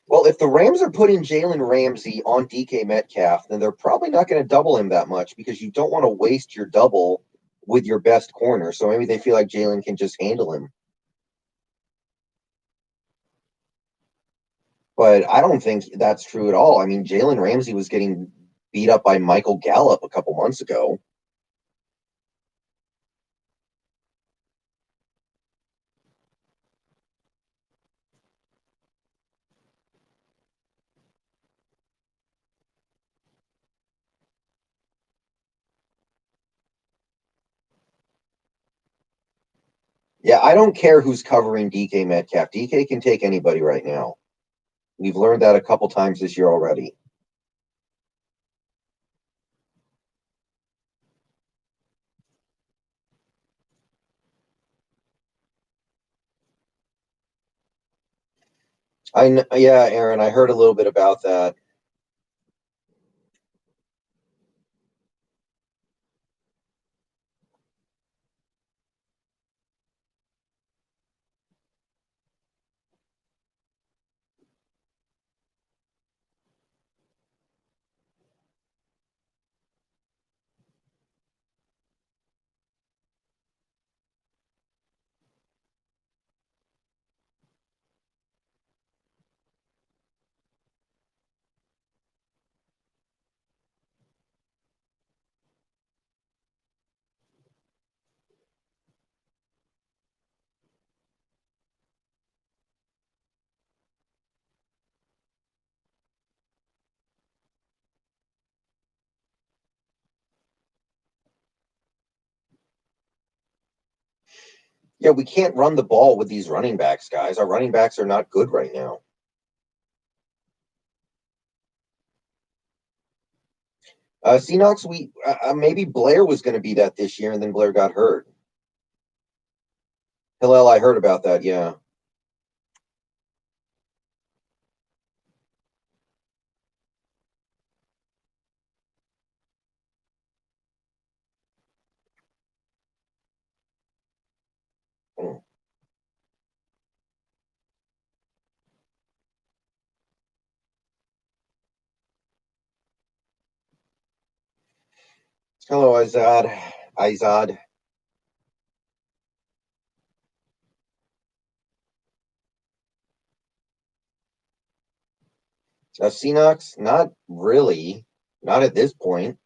Well, if the Rams are putting Jalen Ramsey on DK Metcalf, then they're probably not going to double him that much because you don't want to waste your double with your best corner. So maybe they feel like Jalen can just handle him. But I don't think that's true at all. I mean, Jalen Ramsey was getting beat up by Michael Gallup a couple months ago. Yeah, I don't care who's covering DK Metcalf. DK can take anybody right now. We've learned that a couple times this year already. Yeah, Aaron, I heard a little bit about that. Yeah, we can't run the ball with these running backs, guys. Our running backs are not good right now. Seahawks, we maybe Blair was going to be that this year, and then Blair got hurt. Hillel, I heard about that. Yeah. Mm. Hello, Izad. Izad. Seahawks, not really. Not at this point.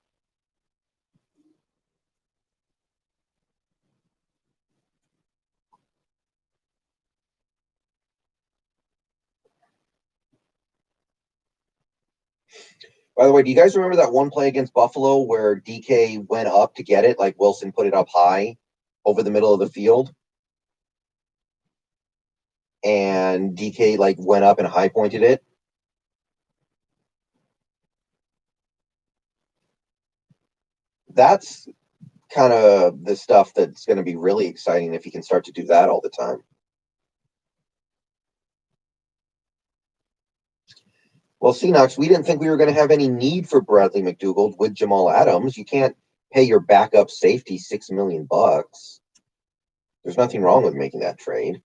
By the way, do you guys remember that one play against Buffalo where DK went up to get it, like Wilson put it up high over the middle of the field, and DK like went up and high pointed it? That's kind of the stuff that's going to be really exciting if he can start to do that all the time. Well, Knox, we didn't think we were going to have any need for Bradley McDougald with Jamal Adams. You can't pay your backup safety $6 million. There's nothing wrong with making that trade.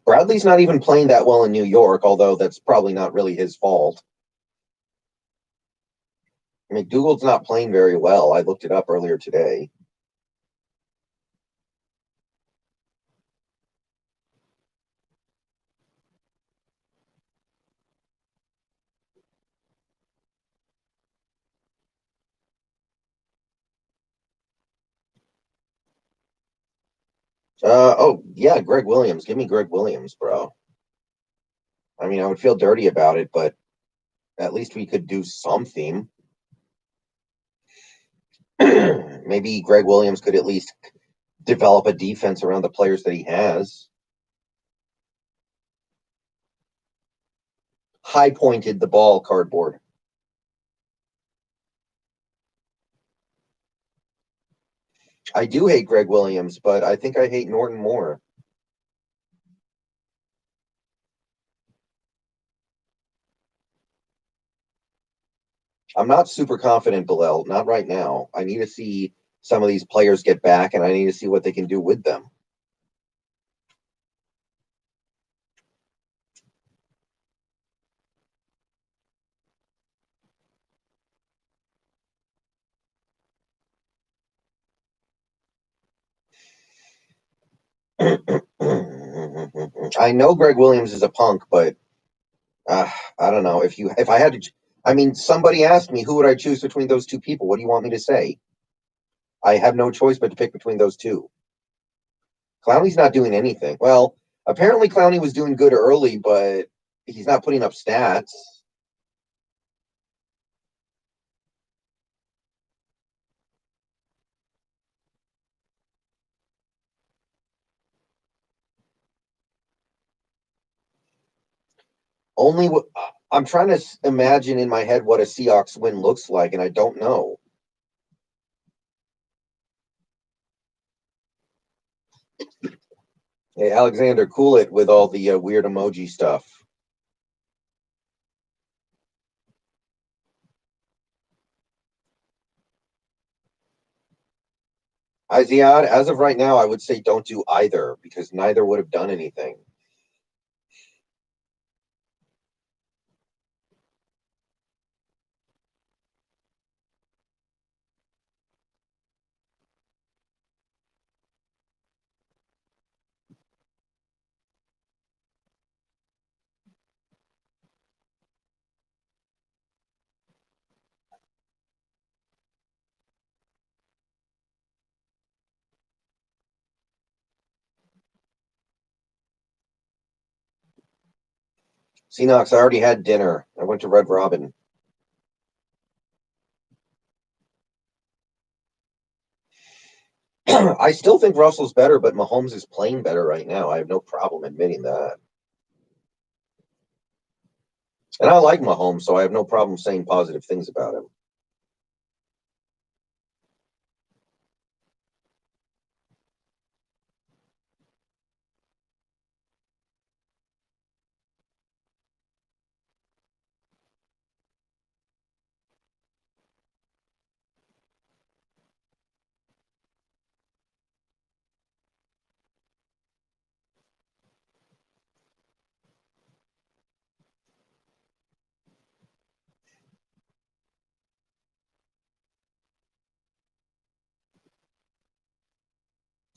Bradley's not even playing that well in New York, although that's probably not really his fault. McDougald's not playing very well. I looked it up earlier today. Oh, yeah, Greg Williams. Give me Greg Williams, bro. I mean, I would feel dirty about it, but at least we could do something. Maybe Greg Williams could at least develop a defense around the players that he has. High pointed the ball, cardboard. I do hate Greg Williams, but I think I hate Norton more. I'm not super confident, Bilal. Not right now. I need to see some of these players get back, and I need to see what they can do with them. I know Greg Williams is a punk, but I don't know if I had to. I mean, somebody asked me who would I choose between those two people. What do you want me to say? I have no choice but to pick between those two. Clowney's not doing anything. Well, apparently Clowney was doing good early, but he's not putting up stats. Only I'm trying to imagine in my head what a Seahawks win looks like, and I don't know. Hey, Alexander, cool it with all the weird emoji stuff. Ziad, as of right now, I would say don't do either because neither would have done anything. Knox, I already had dinner. I went to Red Robin. I still think Russell's better, but Mahomes is playing better right now. I have no problem admitting that. And I like Mahomes, so I have no problem saying positive things about him.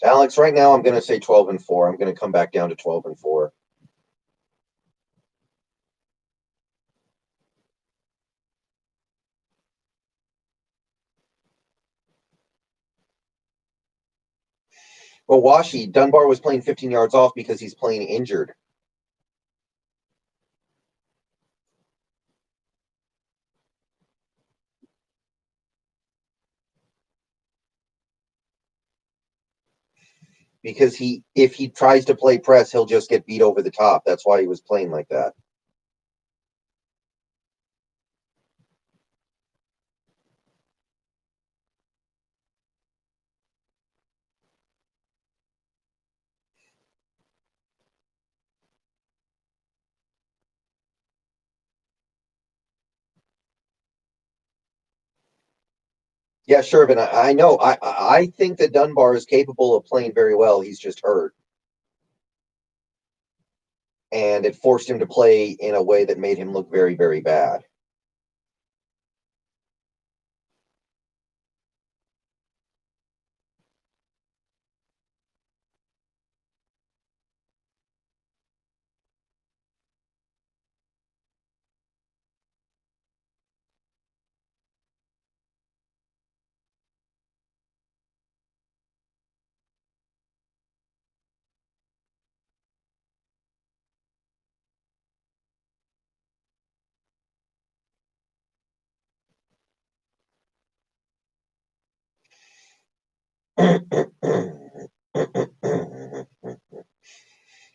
Alex, right now I'm going to say 12-4. I'm going to come back down to 12-4. Well, Washi, Dunbar was playing 15 yards off because he's playing injured. Because if he tries to play press, he'll just get beat over the top. That's why he was playing like that. Yeah, sure, but I know I think that Dunbar is capable of playing very well. He's just hurt, and it forced him to play in a way that made him look very, very bad.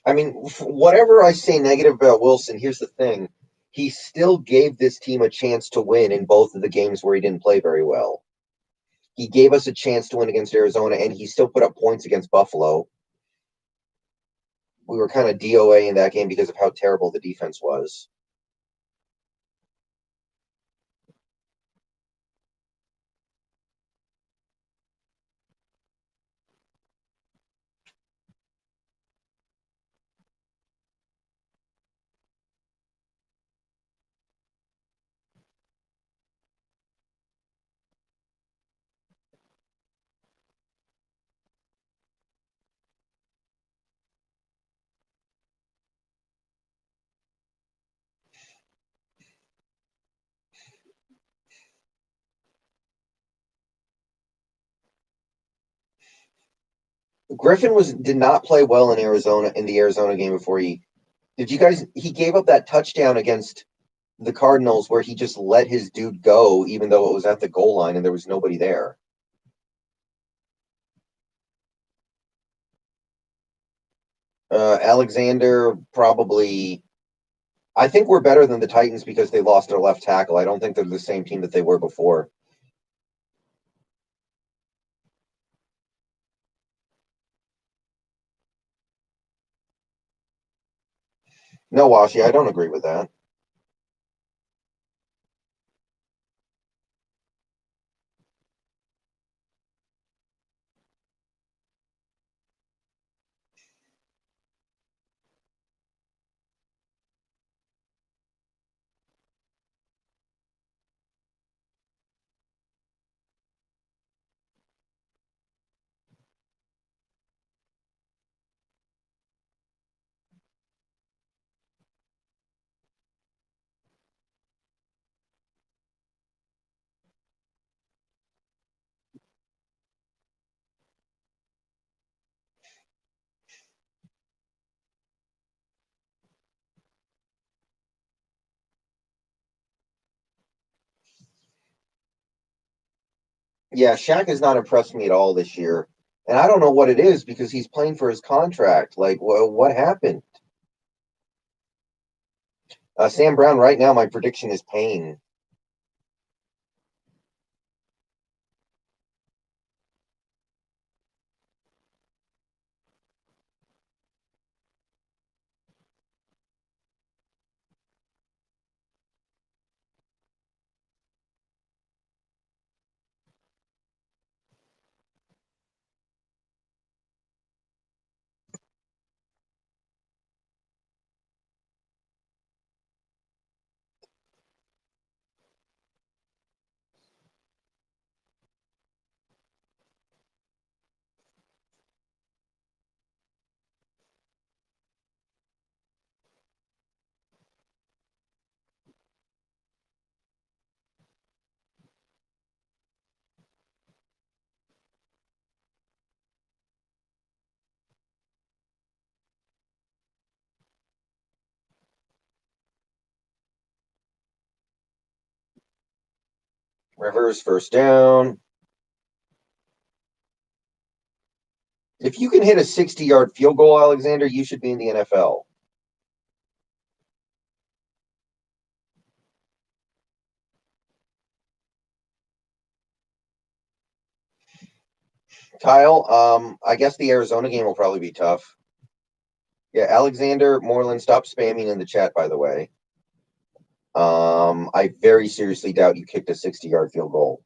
I mean, whatever I say negative about Wilson, here's the thing. He still gave this team a chance to win in both of the games where he didn't play very well. He gave us a chance to win against Arizona, and he still put up points against Buffalo. We were kind of DOA in that game because of how terrible the defense was. Griffin did not play well in Arizona in the Arizona game before he did you guys he gave up that touchdown against the Cardinals where he just let his dude go even though it was at the goal line and there was nobody there. Alexander probably I think we're better than the Titans because they lost their left tackle. I don't think they're the same team that they were before. No, Washi, I don't agree with that. Yeah, Shaq has not impressed me at all this year. And I don't know what it is because he's playing for his contract. Like, what happened? Sam Brown, right now, my prediction is pain. Rivers first down. If you can hit a 60-yard field goal, Alexander, you should be in the NFL. Kyle, I guess the Arizona game will probably be tough. Yeah, Alexander Moreland, stop spamming in the chat, by the way. I very seriously doubt you kicked a 60-yard field goal.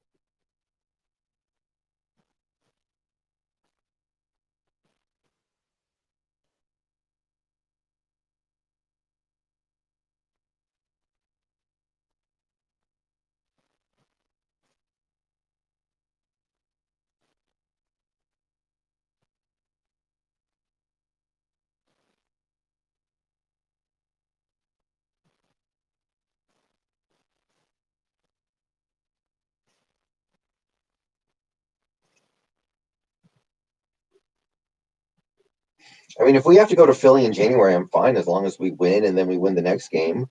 I mean, if we have to go to Philly in January, I'm fine as long as we win and then we win the next game.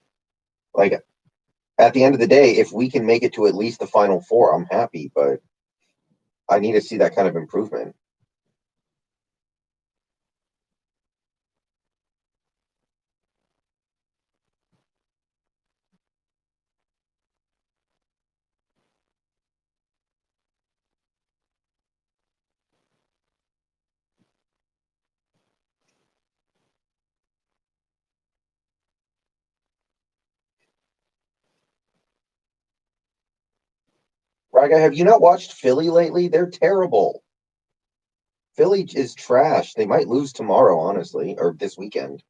Like, at the end of the day, if we can make it to at least the Final Four, I'm happy, but I need to see that kind of improvement. Ryguy, have you not watched Philly lately? They're terrible. Philly is trash. They might lose tomorrow, honestly, or this weekend.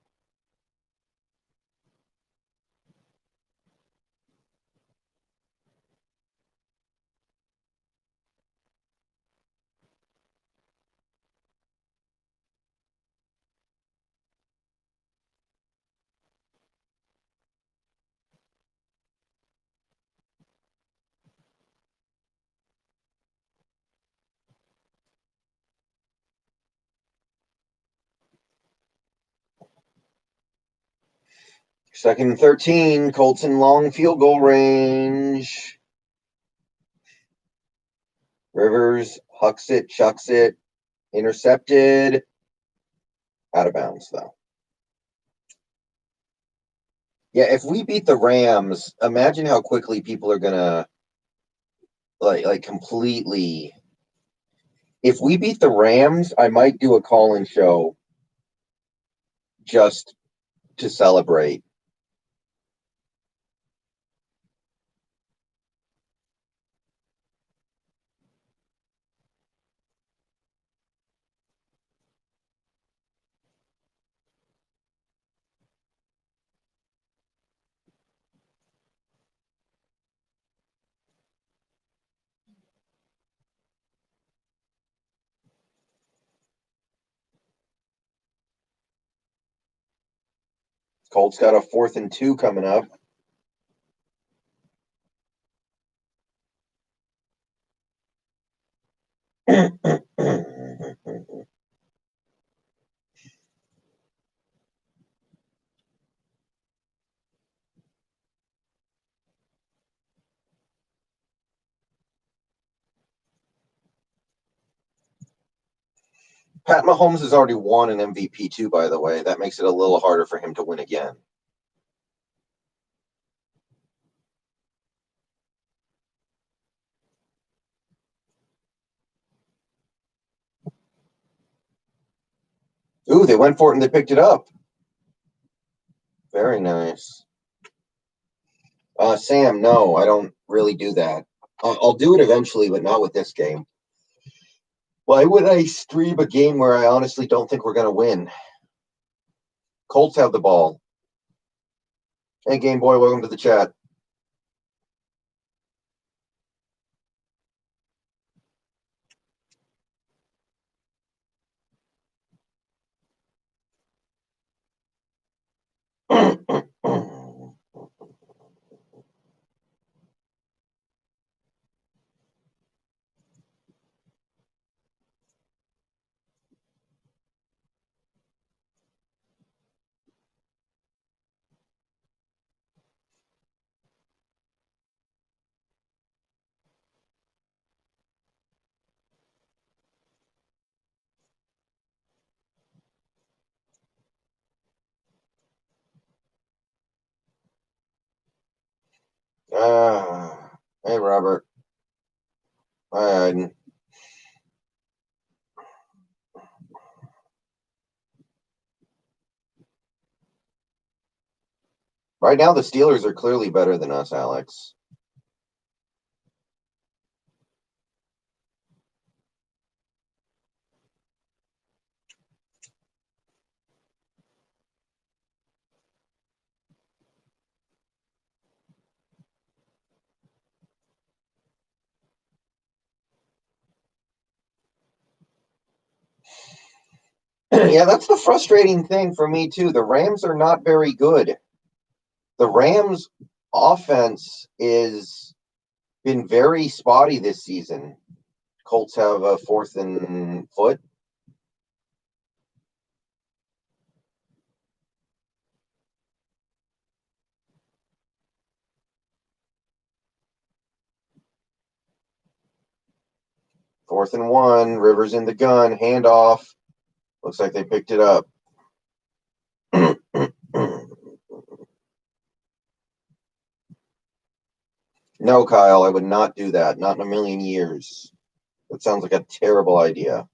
Second and 13, Colts in long field goal range. Rivers hucks it, chucks it, intercepted. Out of bounds, though. Yeah, if we beat the Rams, imagine how quickly people are gonna like completely. If we beat the Rams, I might do a call-in show just to celebrate. Colts got a 4th and 2 coming up. Pat Mahomes has already won an MVP too, by the way. That makes it a little harder for him to win again. Ooh, they went for it and they picked it up. Very nice. Sam, no, I don't really do that. I'll do it eventually, but not with this game. Why would I stream a game where I honestly don't think we're going to win? Colts have the ball. Hey, Game Boy, welcome to the chat. Hey, Robert. Hi, Iden. Right now, the Steelers are clearly better than us, Alex. Yeah, that's the frustrating thing for me, too. The Rams are not very good. The Rams' offense is been very spotty this season. Colts have a 4th and foot. 4th and 1. Rivers in the gun. Handoff. Looks like they picked it up. No, Kyle, I would not do that. Not in a million years. That sounds like a terrible idea.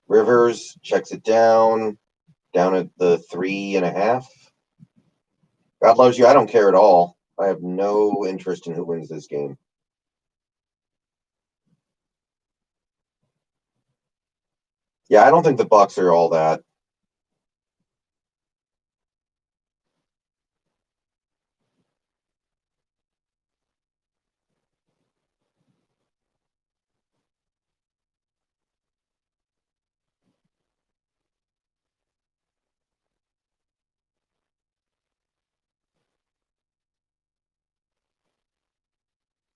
Rivers checks it down at the 3.5. God loves you. I don't care at all. I have no interest in who wins this game. Yeah, I don't think the Bucks are all that.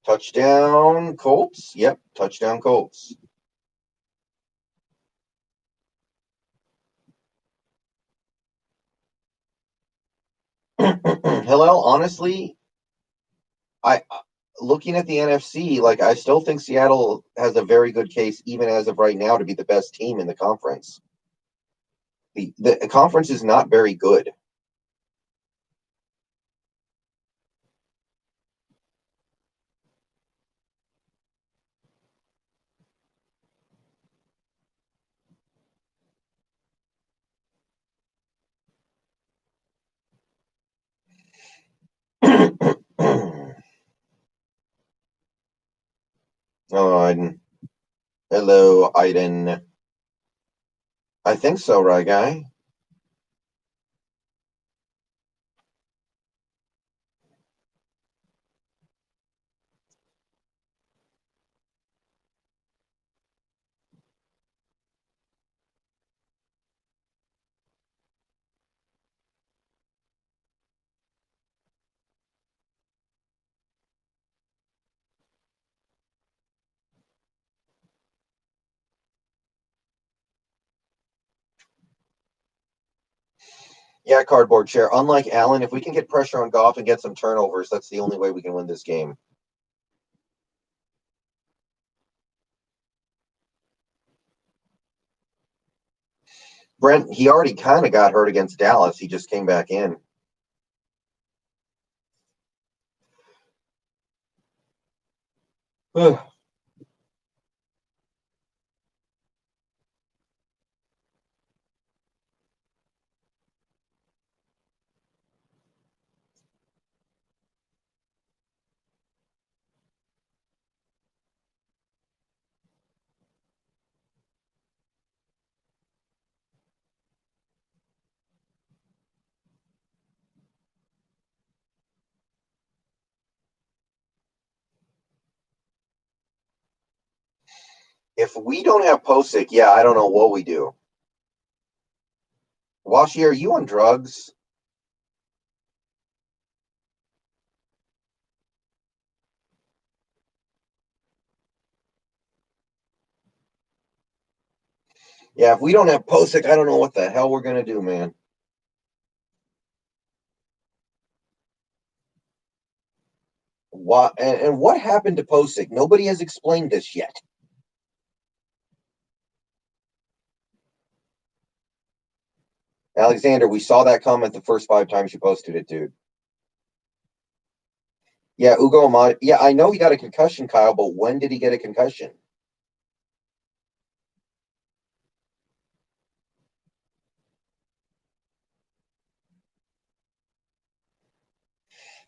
Touchdown Colts. Yep, touchdown Colts. Hillel, honestly, I looking at the NFC, like I still think Seattle has a very good case, even as of right now, to be the best team in the conference. The conference is not very good. Oh, Iden. Hello, Iden. I think so, Ryguy. Yeah, cardboard chair. Unlike Allen, if we can get pressure on Goff and get some turnovers, that's the only way we can win this game. Brent, he already kind of got hurt against Dallas. He just came back in. If we don't have Posick, yeah, I don't know what we do. Washi, are you on drugs? Yeah, if we don't have Posick, I don't know what the hell we're gonna do, man. What and what happened to Posick? Nobody has explained this yet. Alexander, we saw that comment the first 5 times you posted it, dude. Yeah, Ugo Amadi. Yeah, I know he got a concussion, Kyle, but when did he get a concussion?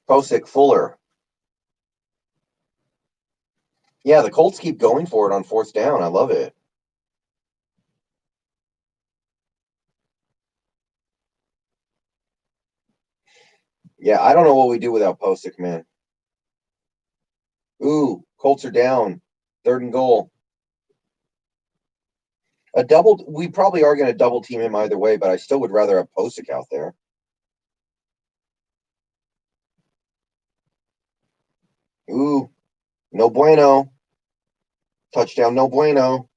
Posick, Fuller. Yeah, the Colts keep going for it on 4th down. I love it. Yeah, I don't know what we do without Posick, man. Ooh, Colts are down. 3rd and goal. A double. We probably are going to double team him either way, but I still would rather have Posick out there. Ooh, no bueno. Touchdown, no bueno.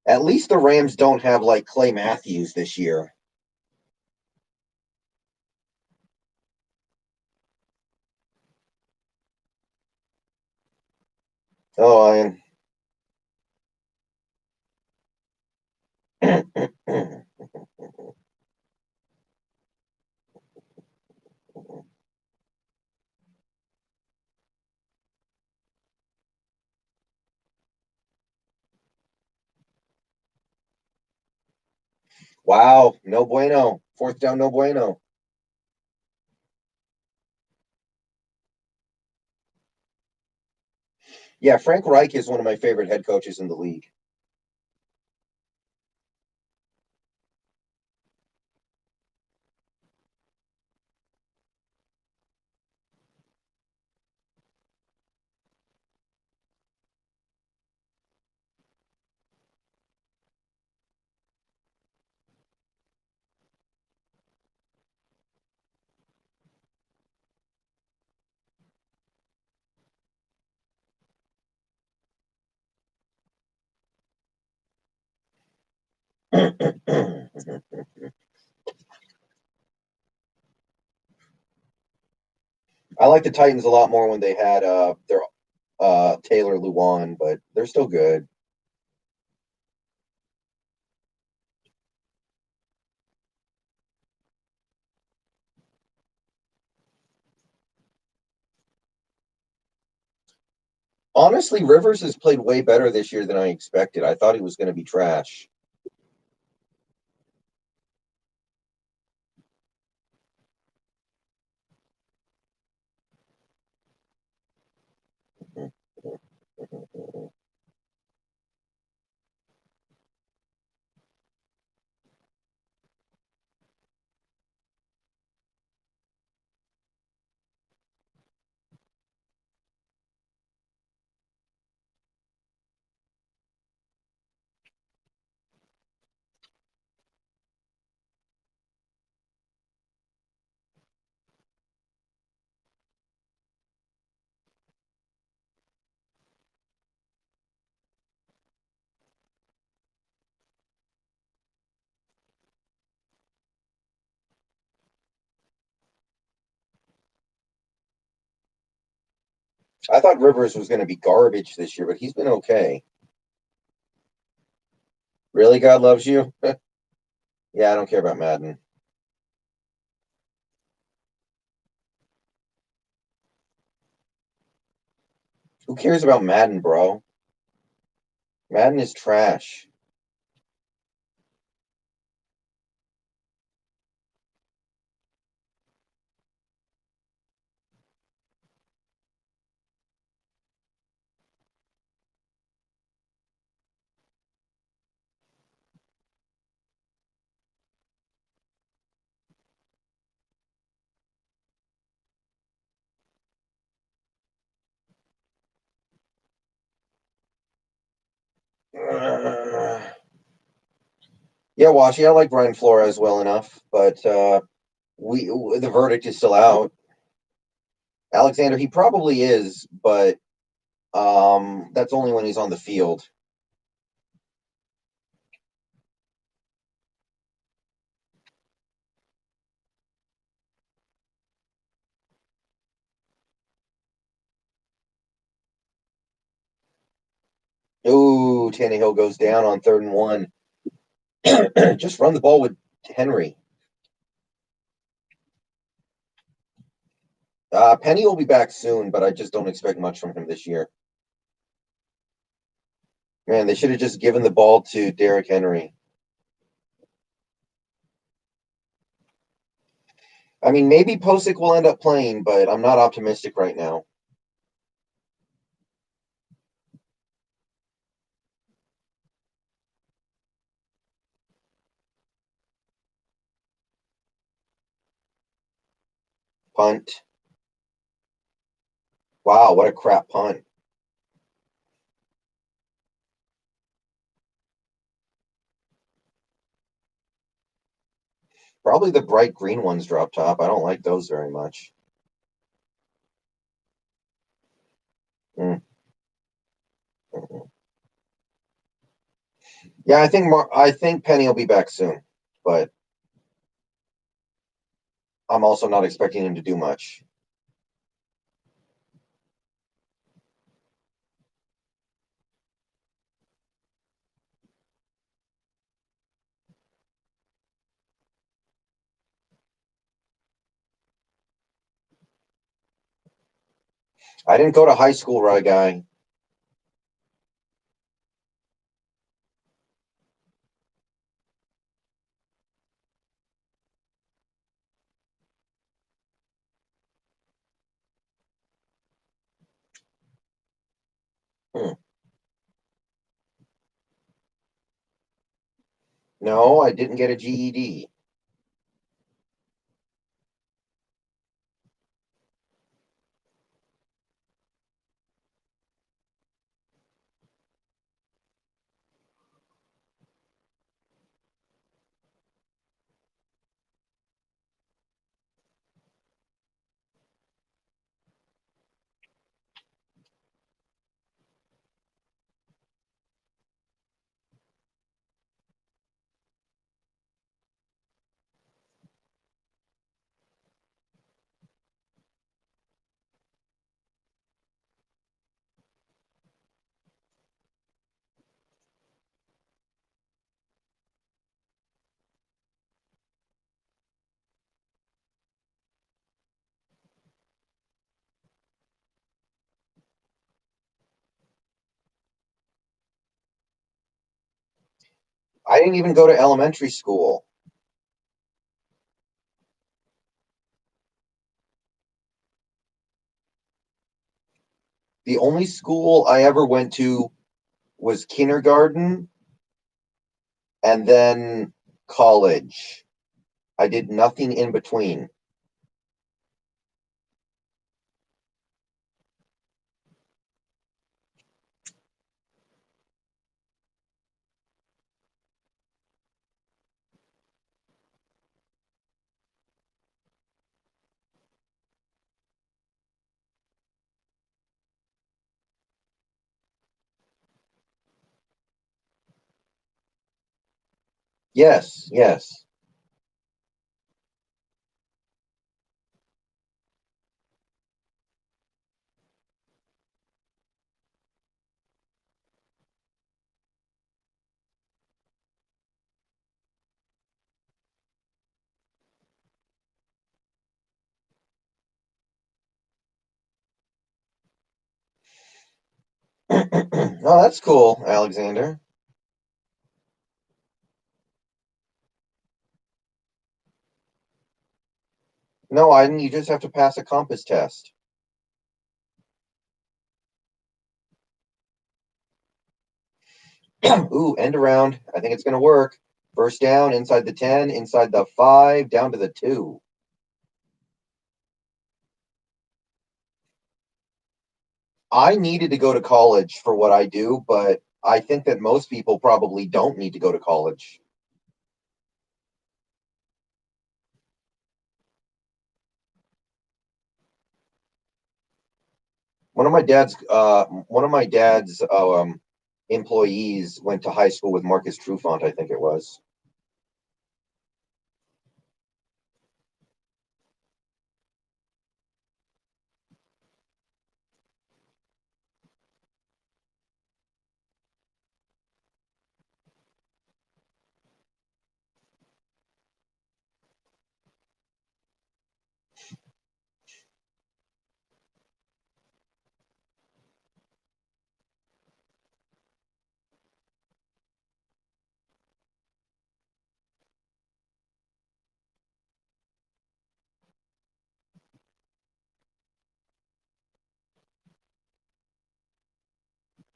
At least the Rams don't have like Clay Matthews this year. Oh, I am. Wow, no bueno. 4th down, no bueno. Yeah, Frank Reich is one of my favorite head coaches in the league. I like the Titans a lot more when they had their Taylor Lewan, but they're still good. Honestly, Rivers has played way better this year than I expected. I thought he was going to be trash. I thought Rivers was going to be garbage this year, but he's been okay. Really, God loves you? Yeah, I don't care about Madden. Who cares about Madden, bro? Madden is trash. Yeah, Washi, I like Brian Flores well enough, but we the verdict is still out. Alexander, he probably is, but that's only when he's on the field. Ooh, Tannehill goes down on 3rd and 1. Just run the ball with Henry. Penny will be back soon, but I just don't expect much from him this year. Man, they should have just given the ball to Derrick Henry. I mean, maybe Posick will end up playing, but I'm not optimistic right now. Punt. Wow, what a crap punt. Probably the bright green ones drop top. I don't like those very much. Mm. Yeah, I think Penny will be back soon, but I'm also not expecting him to do much. I didn't go to high school, Ryguy. Hmm. No, I didn't get a GED. I didn't even go to elementary school. The only school I ever went to was kindergarten and then college. I did nothing in between. Yes, yes. Oh, that's cool, Alexander. No, I didn't. You just have to pass a compass test. Ooh, end around. I think it's going to work. First down, inside the 10, inside the 5, down to the 2. I needed to go to college for what I do, but I think that most people probably don't need to go to college. One of my dad's employees went to high school with Marcus Trufant, I think it was.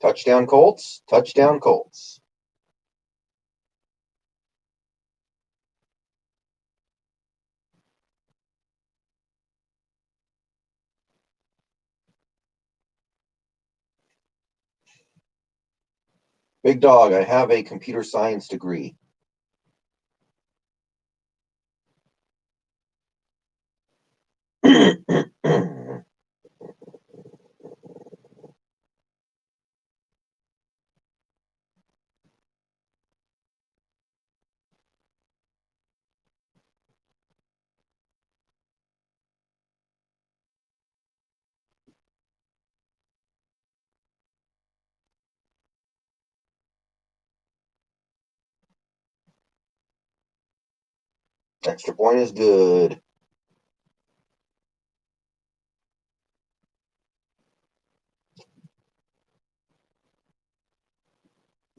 Touchdown Colts. Touchdown Colts. Big dog, I have a computer science degree. Extra point is good.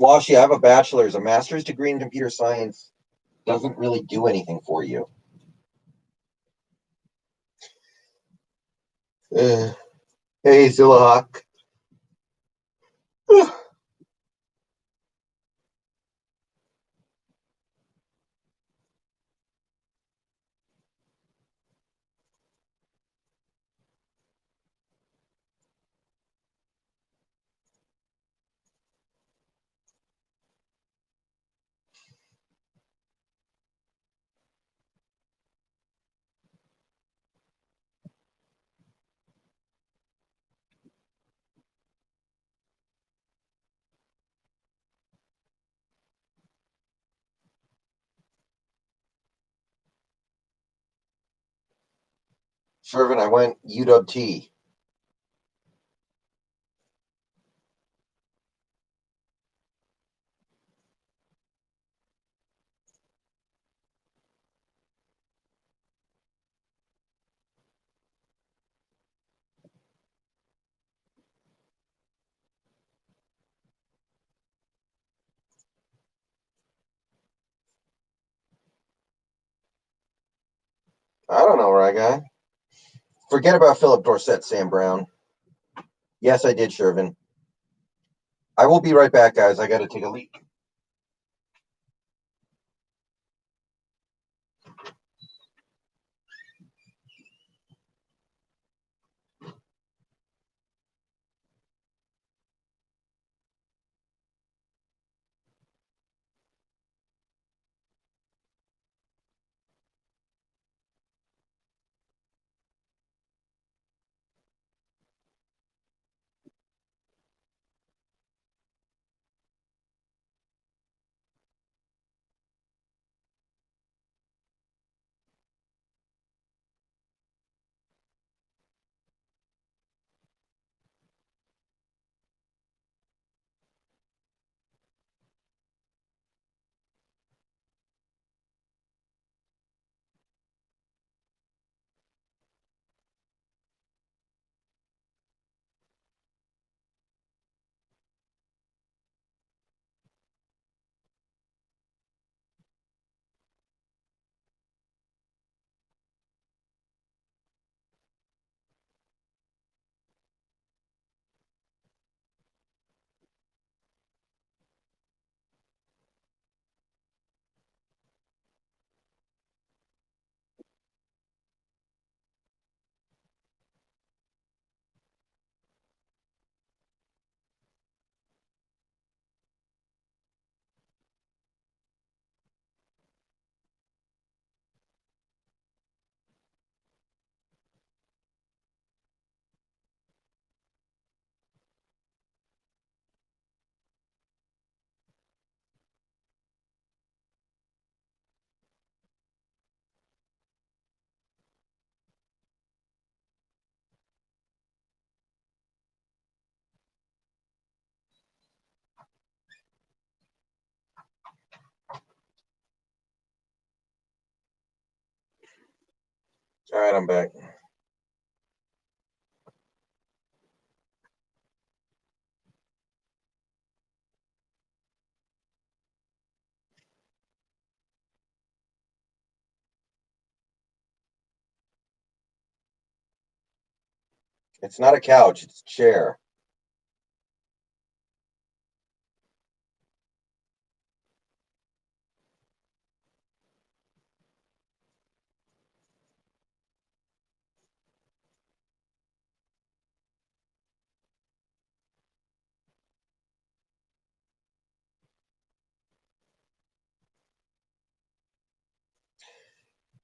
Washi, I have a bachelor's. A master's degree in computer science doesn't really do anything for you. Hey, Zillahawk. Shervin, I went UW-T. I don't know, Ryguy. Forget about Philip Dorsett, Sam Brown. Yes, I did, Shervin. I will be right back, guys. I got to take a leak. All right, I'm back. It's not a couch, it's a chair.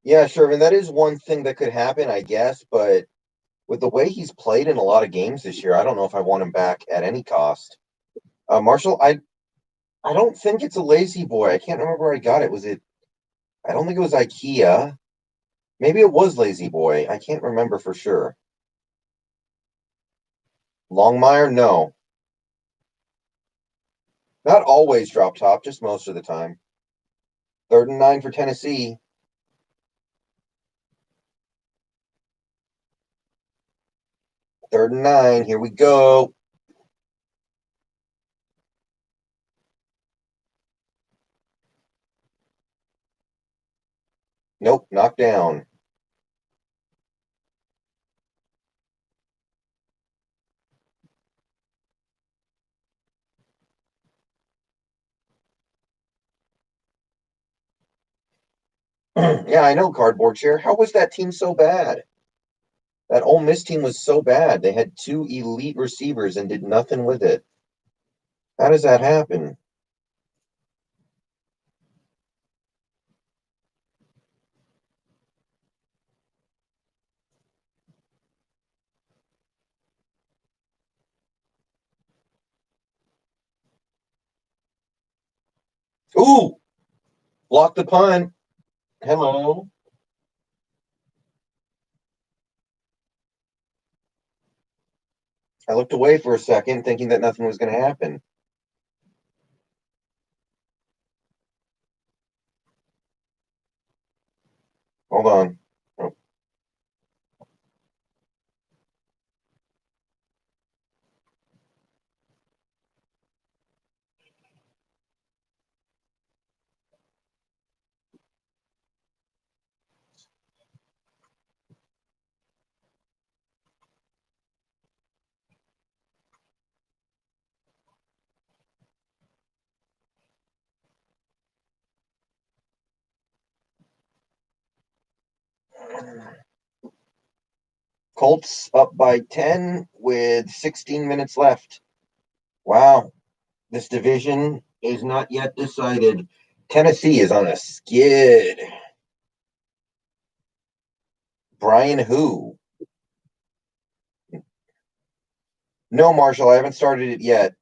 Yeah, Sherman, that is one thing that could happen, I guess, but with the way he's played in a lot of games this year, I don't know if I want him back at any cost. Marshall, I don't think it's a lazy boy. I can't remember where I got it. Was it? I don't think it was IKEA. Maybe it was Lazy Boy. I can't remember for sure. Longmire? No. Not always drop top, just most of the time. 3rd and 9 for Tennessee. 3rd and 9. Here we go. Nope, knocked down. Yeah, I know, cardboard chair. How was that team so bad? That Ole Miss team was so bad. They had 2 elite receivers and did nothing with it. How does that happen? Ooh, blocked the punt. Hello. I looked away for a second, thinking that nothing was going to happen. Hold on. Oh. Colts up by 10 with 16 minutes left. Wow. This division is not yet decided. Tennessee is on a skid. Brian who? No, Marshall, I haven't started it yet.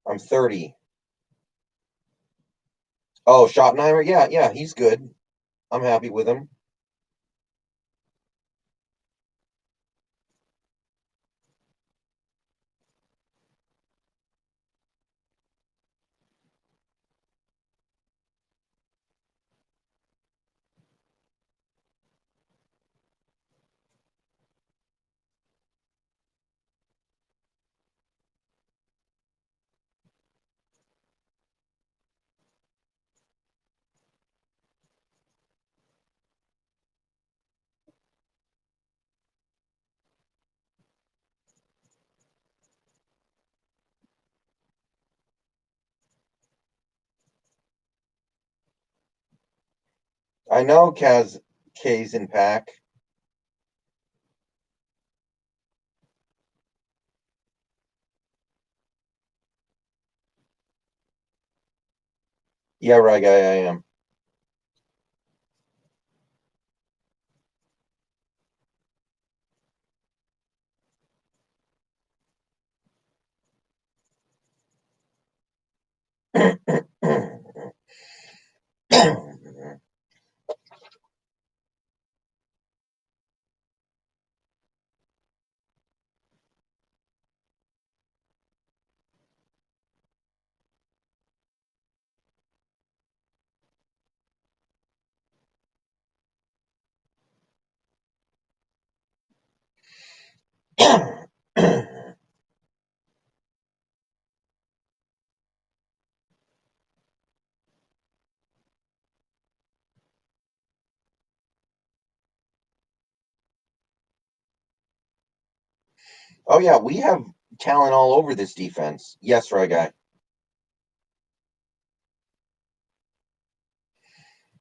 I'm 30. Oh, Schottenheimer? Yeah, yeah, he's good. I'm happy with him. I know Kaz K's in pack. Yeah, right guy, I am. Oh yeah, we have talent all over this defense. Yes, right guy.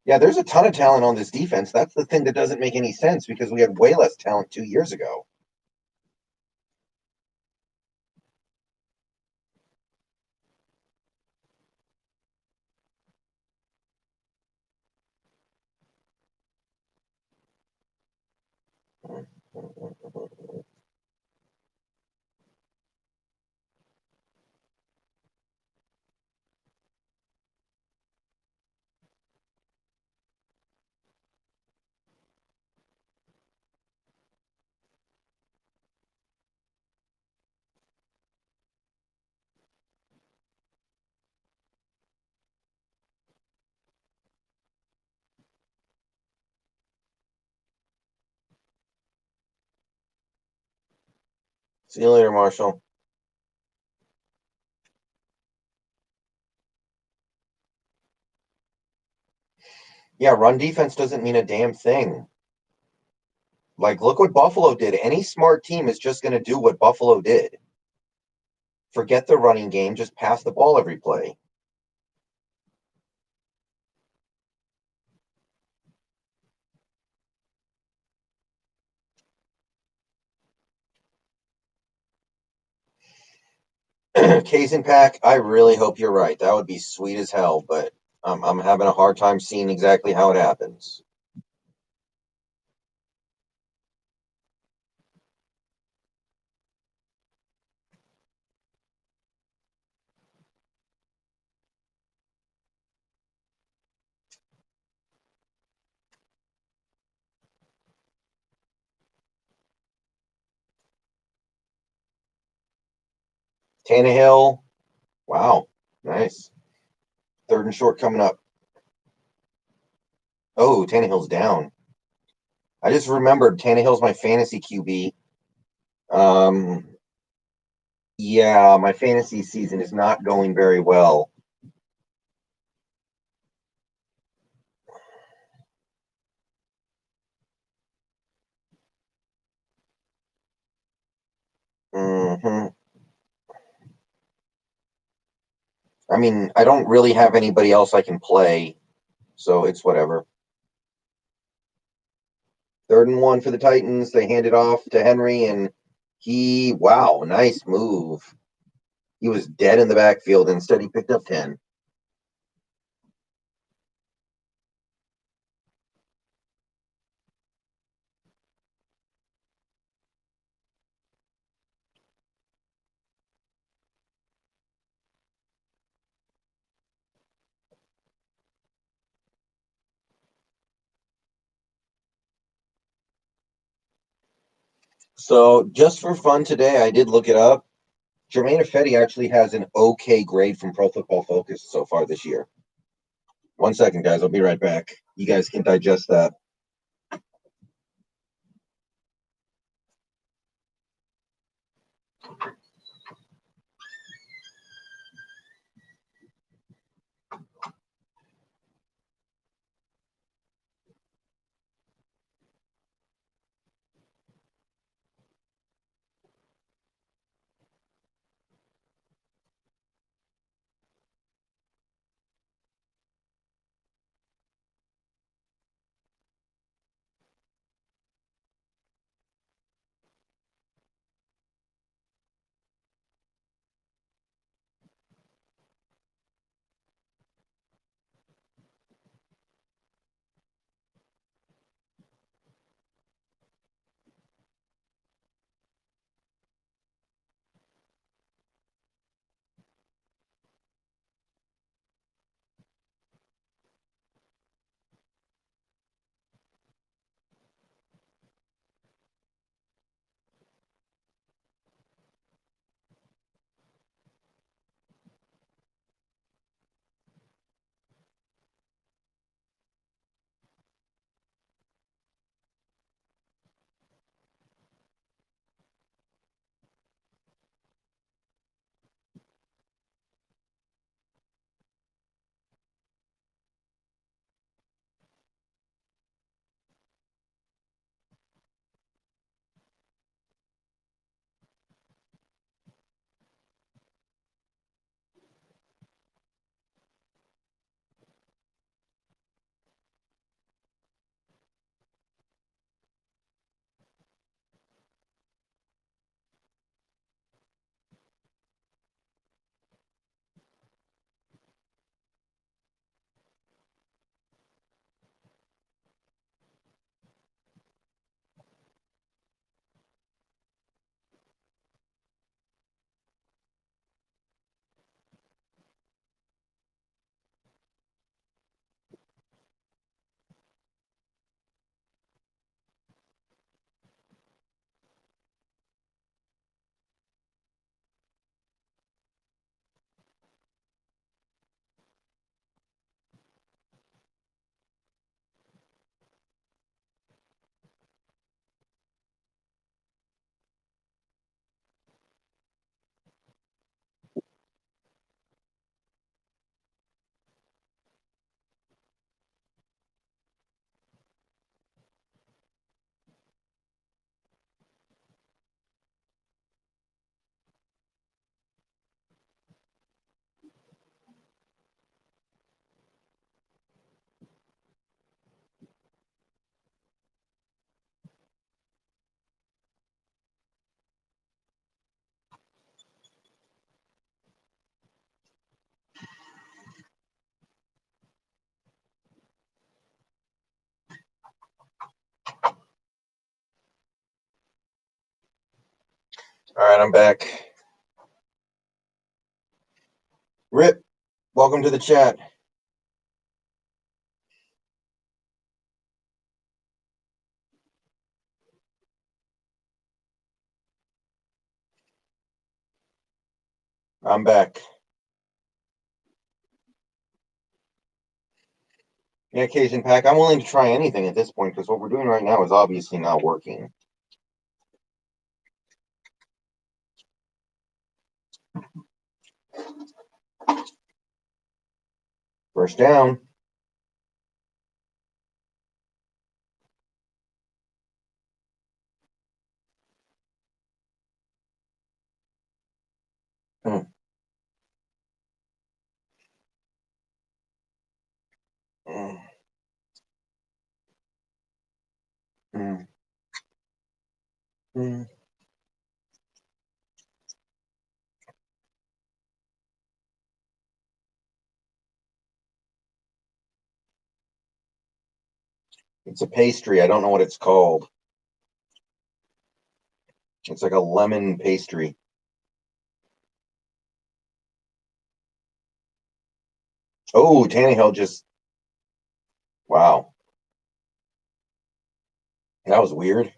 Yeah, there's a ton of talent on this defense. That's the thing that doesn't make any sense because we had way less talent 2 years ago. See you later, Marshall. Yeah, run defense doesn't mean a damn thing. Like, look what Buffalo did. Any smart team is just going to do what Buffalo did. Forget the running game, just pass the ball every play. Kazin Pack, I really hope you're right. That would be sweet as hell, but I'm having a hard time seeing exactly how it happens. Tannehill, wow, nice. Third and short coming up. Oh, Tannehill's down. I just remembered Tannehill's my fantasy QB. Um, yeah, my fantasy season is not going very well. Hmm. I mean, I don't really have anybody else I can play, so it's whatever. Third and one for the Titans. They hand it off to Henry, and wow, nice move. He was dead in the backfield. Instead, he picked up 10. So, just for fun today, I did look it up. Jermaine Ifedi actually has an okay grade from Pro Football Focus so far this year. 1 second, guys. I'll be right back. You guys can digest that. All right, I'm back. Rip, welcome to the chat. I'm back. Yeah, Cajun Pack, I'm willing to try anything at this point because what we're doing right now is obviously not working. First down. Mm. Mm. Mm. Mm. It's a pastry. I don't know what it's called. It's like a lemon pastry. Oh, Tannehill just, wow. That was weird.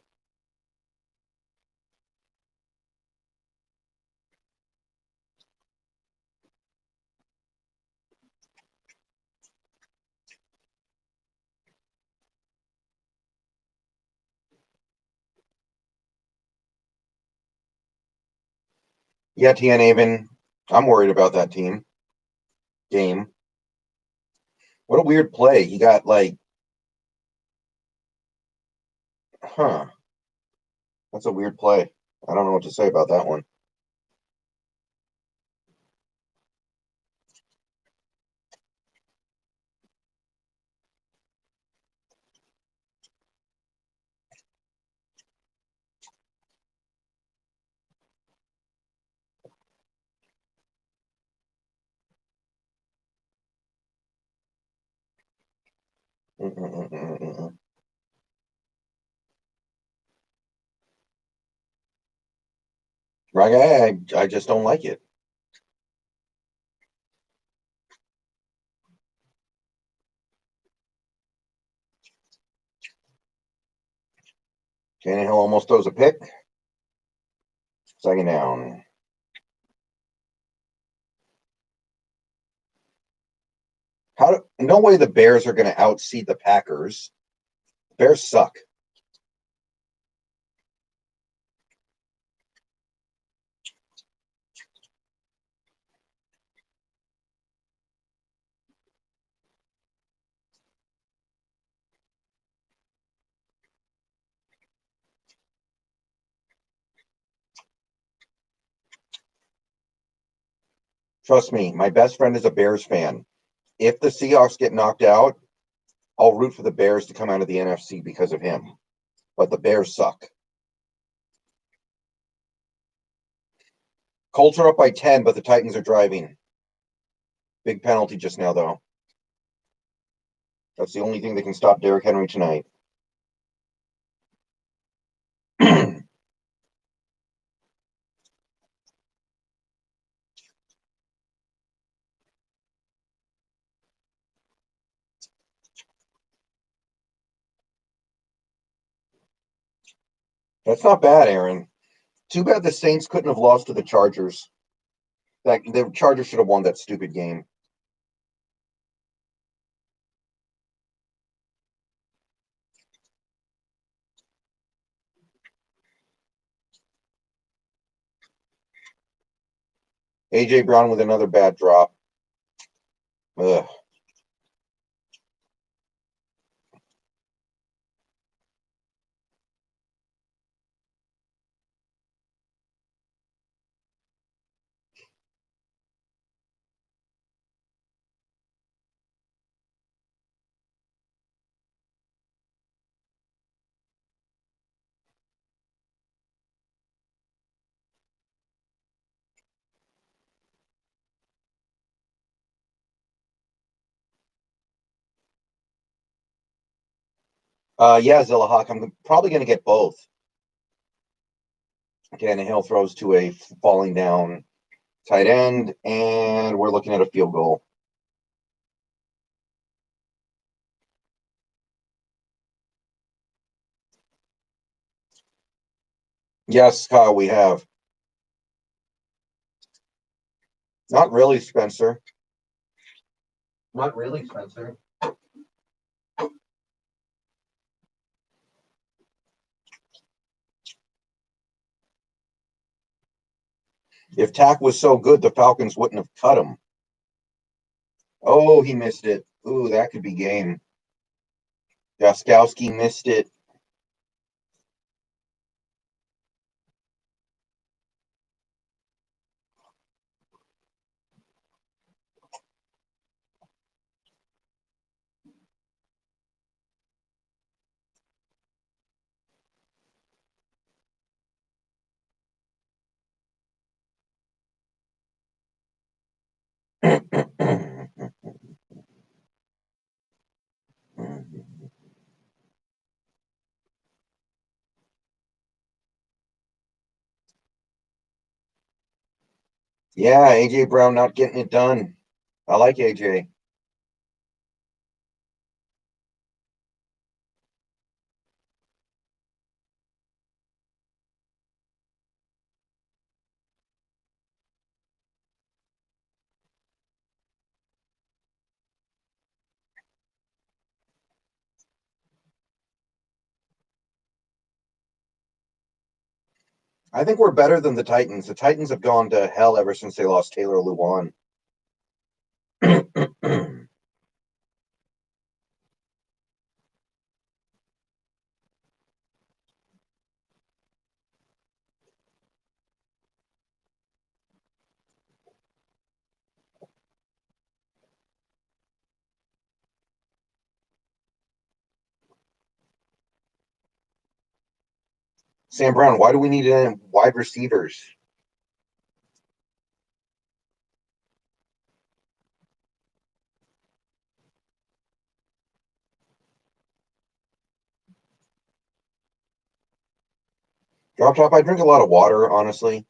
Yeah, Tianaven, I'm worried about that game. What a weird play. He got like, huh. That's a weird play. I don't know what to say about that one. Ryguy, I just don't like it. Tannehill almost throws a pick. Second down. No way the Bears are going to outseed the Packers. The Bears suck. Trust me, my best friend is a Bears fan. If the Seahawks get knocked out, I'll root for the Bears to come out of the NFC because of him. But the Bears suck. Colts are up by 10, but the Titans are driving. Big penalty just now, though. That's the only thing that can stop Derrick Henry tonight. That's not bad, Aaron. Too bad the Saints couldn't have lost to the Chargers. The Chargers should have won that stupid game. AJ Brown with another bad drop. Ugh. Yeah, Zillahawk. I'm probably going to get both. Tannehill throws to a falling down tight end, and we're looking at a field goal. Yes, Kyle, we have. Not really, Spencer. Not really, Spencer. If Tack was so good, the Falcons wouldn't have cut him. Oh, he missed it. Ooh, that could be game. Gostkowski missed it. Yeah, AJ Brown not getting it done. I like AJ. I think we're better than the Titans. The Titans have gone to hell ever since they lost Taylor Lewan. Sam Brown, why do we need wide receivers? Drop top, I drink a lot of water, honestly.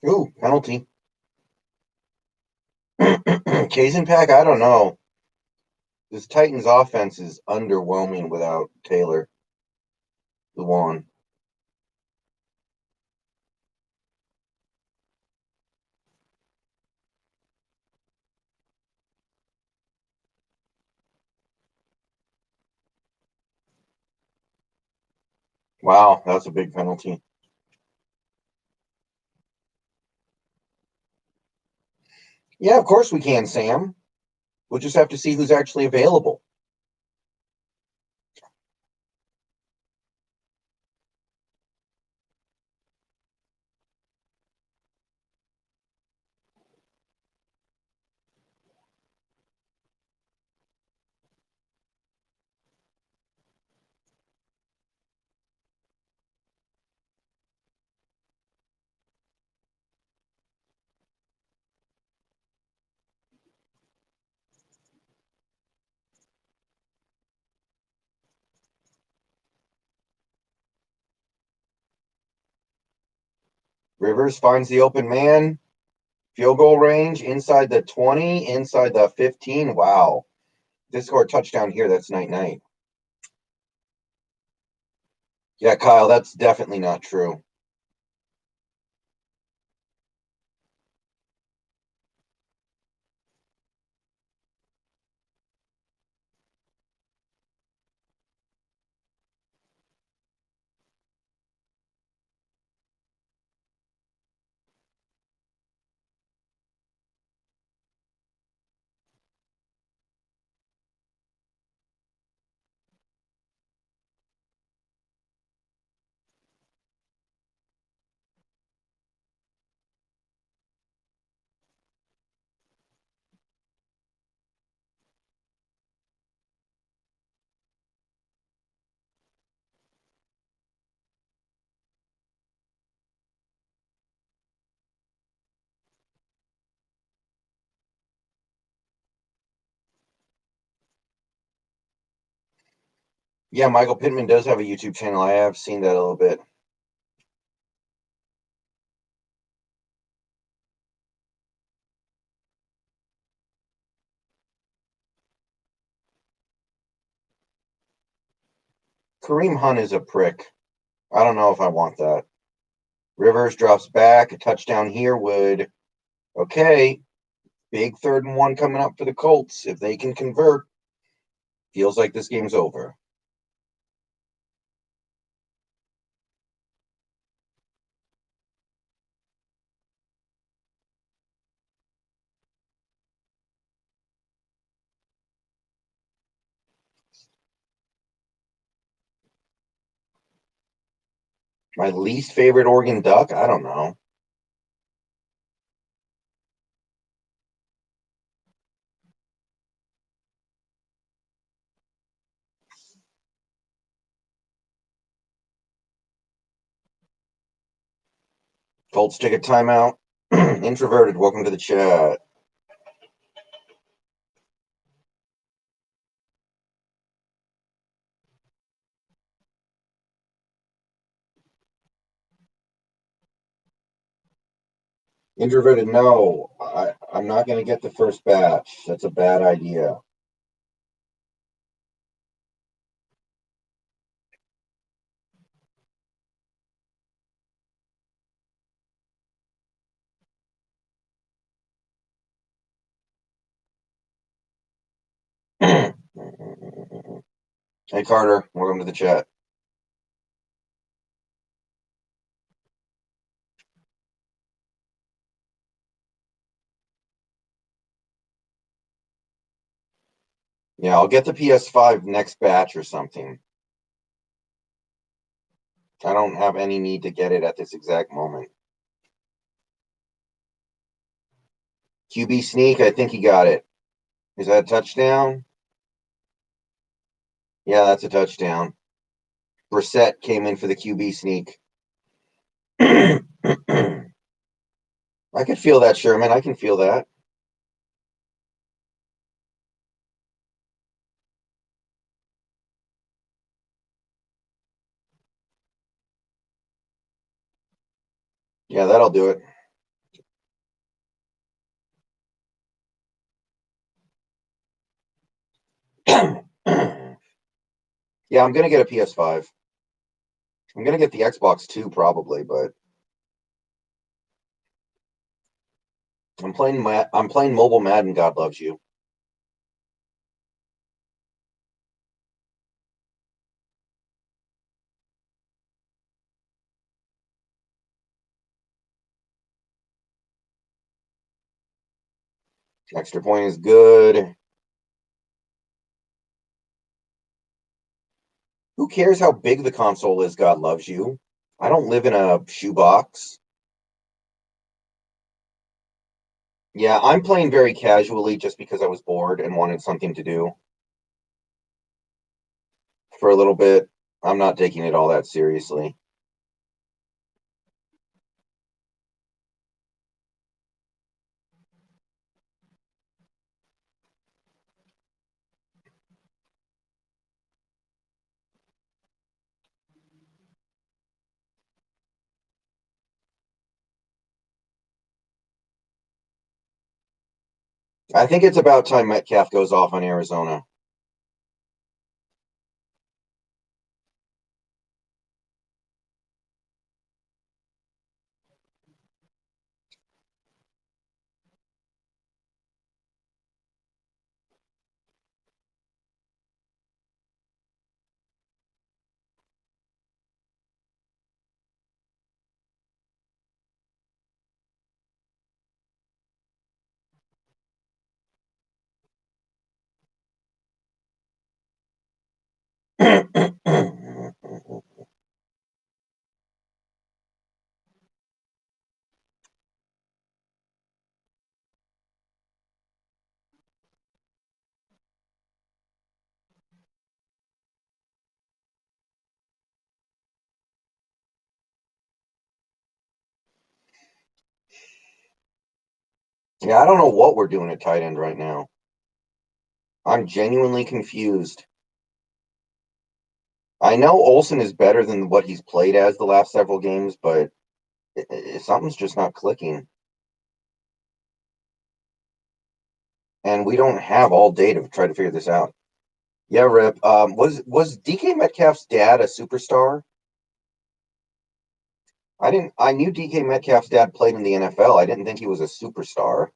Ooh, penalty. Kazan Pack, I don't know. This Titans offense is underwhelming without Taylor Lewan. Wow, that's a big penalty. Yeah, of course we can, Sam. We'll just have to see who's actually available. Rivers finds the open man. Field goal range, inside the 20, inside the 15. Wow. This scored a touchdown here. That's night-night. Yeah, Kyle, that's definitely not true. Yeah, Michael Pittman does have a YouTube channel. I have seen that a little bit. Kareem Hunt is a prick. I don't know if I want that. Rivers drops back. A touchdown here would. Okay. Big 3rd and 1 coming up for the Colts. If they can convert, feels like this game's over. My least favorite Oregon Duck? I don't know. Colts take a timeout. Introverted, welcome to the chat. Introverted, no. I'm not going to get the first batch. That's a bad idea. Hey, Carter, welcome to the chat. Yeah, I'll get the PS5 next batch or something. I don't have any need to get it at this exact moment. QB sneak, I think he got it. Is that a touchdown? Yeah, that's a touchdown. Brissett came in for the QB sneak. I could feel that, Sherman. I can feel that. Yeah, that'll do it. Yeah, I'm gonna get a PS5. I'm gonna get the Xbox too, probably, but I'm playing mobile Madden. God loves you. Extra point is good. Who cares how big the console is? God loves you. I don't live in a shoebox. Yeah, I'm playing very casually just because I was bored and wanted something to do for a little bit. I'm not taking it all that seriously. I think it's about time Metcalf goes off on Arizona. Yeah, I don't know what we're doing at tight end right now. I'm genuinely confused. I know Olsen is better than what he's played as the last several games, but something's just not clicking. And we don't have all day to try to figure this out. Yeah, Rip. Was DK Metcalf's dad a superstar? I knew DK Metcalf's dad played in the NFL. I didn't think he was a superstar.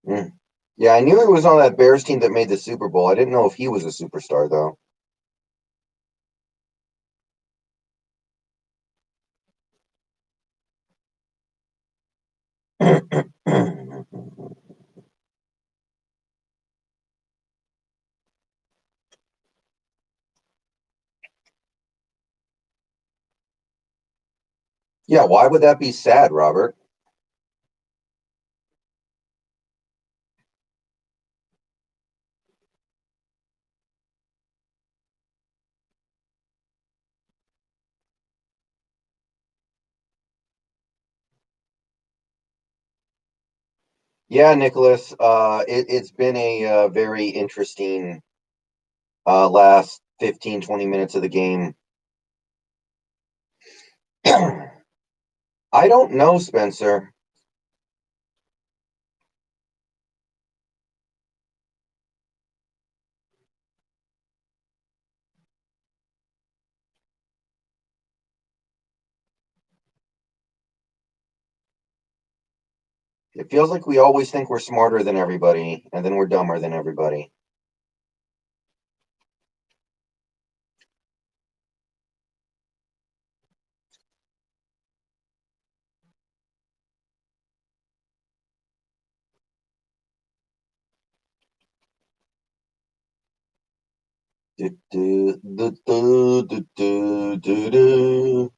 Mm. Yeah, I knew he was on that Bears team that made the Super Bowl. I didn't know if he was a superstar though. Yeah, why would that be sad, Robert? Yeah, Nicholas. It's been a very interesting last 15, 20 minutes of the game. I don't know, Spencer. It feels like we always think we're smarter than everybody, and then we're dumber than everybody. Do, do, do, do, do, do, do, do.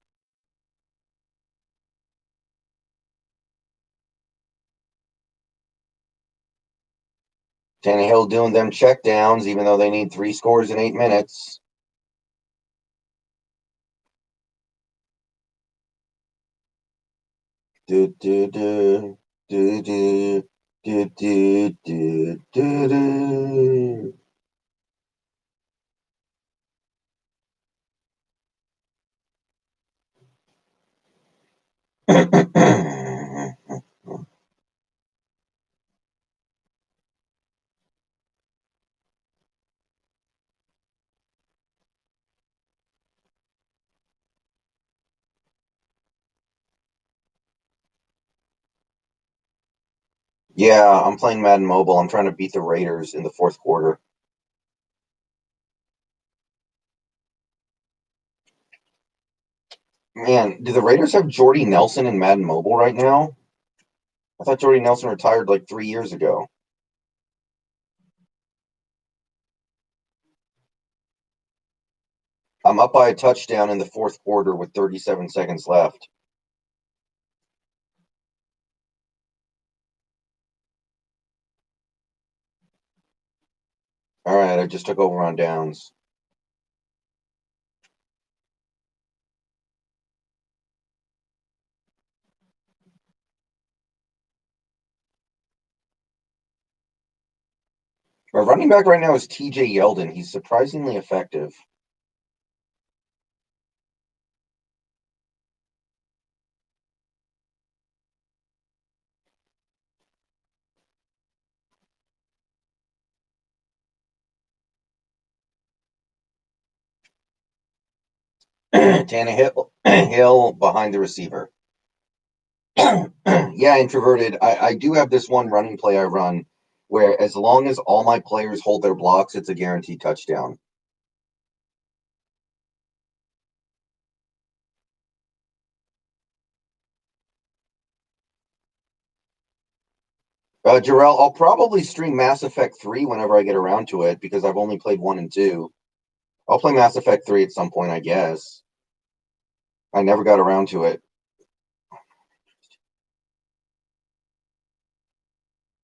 Tannehill doing them check downs, even though they need 3 scores in 8 minutes. Do, do, do, do, do, do, do, do, do, do. Yeah, I'm playing Madden Mobile. I'm trying to beat the Raiders in the fourth quarter. Man, do the Raiders have Jordy Nelson in Madden Mobile right now? I thought Jordy Nelson retired like 3 years ago. I'm up by a touchdown in the fourth quarter with 37 seconds left. All right, I just took over on downs. Our running back right now is TJ Yeldon. He's surprisingly effective. Tannehill Hill behind the receiver. Yeah, introverted. I do have this one running play I run where as long as all my players hold their blocks, it's a guaranteed touchdown. Jarrell, I'll probably stream Mass Effect 3 whenever I get around to it because I've only played 1 and 2. I'll play Mass Effect 3 at some point, I guess. I never got around to it.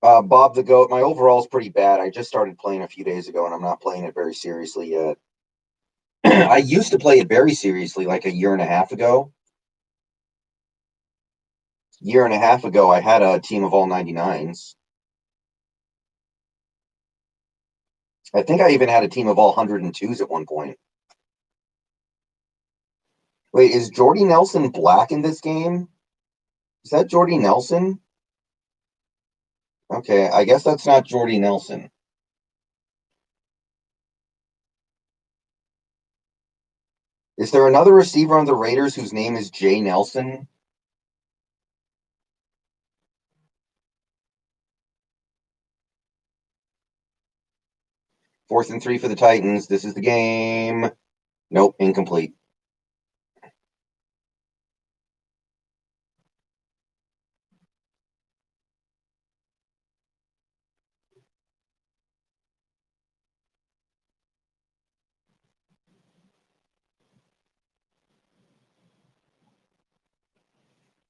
Bob the Goat, my overall is pretty bad. I just started playing a few days ago and I'm not playing it very seriously yet. I used to play it very seriously like a year and a half ago. Year and a half ago, I had a team of all 99s. I think I even had a team of all 102s at one point. Wait, is Jordy Nelson black in this game? Is that Jordy Nelson? Okay, I guess that's not Jordy Nelson. Is there another receiver on the Raiders whose name is Jay Nelson? Fourth and 3 for the Titans. This is the game. Nope, incomplete.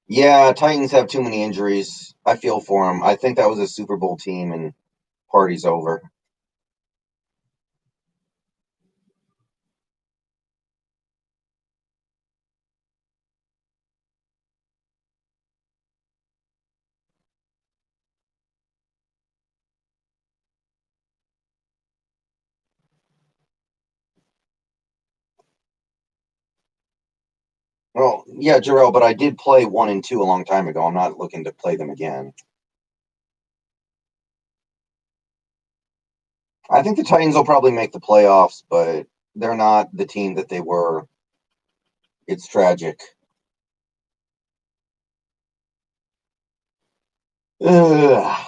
Yeah, Titans have too many injuries. I feel for them. I think that was a Super Bowl team, and party's over. Well, yeah, Jarrell, but I did play 1 and 2 a long time ago. I'm not looking to play them again. I think the Titans will probably make the playoffs, but they're not the team that they were. It's tragic. Ugh.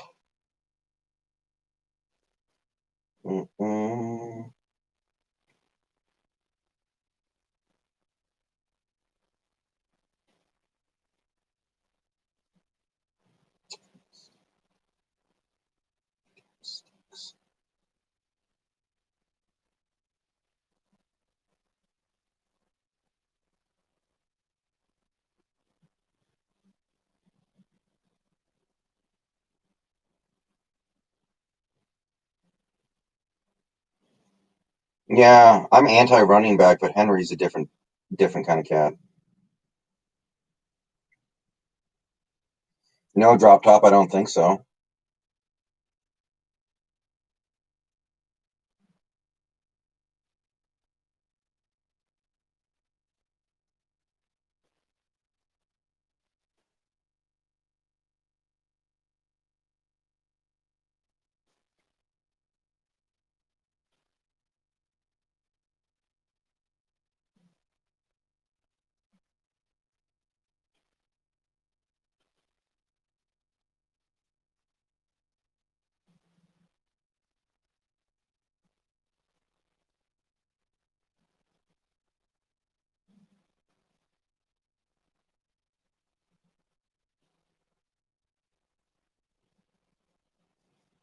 Mm-mm. Yeah, I'm anti-running back, but Henry's a different kind of cat. No drop top, I don't think so.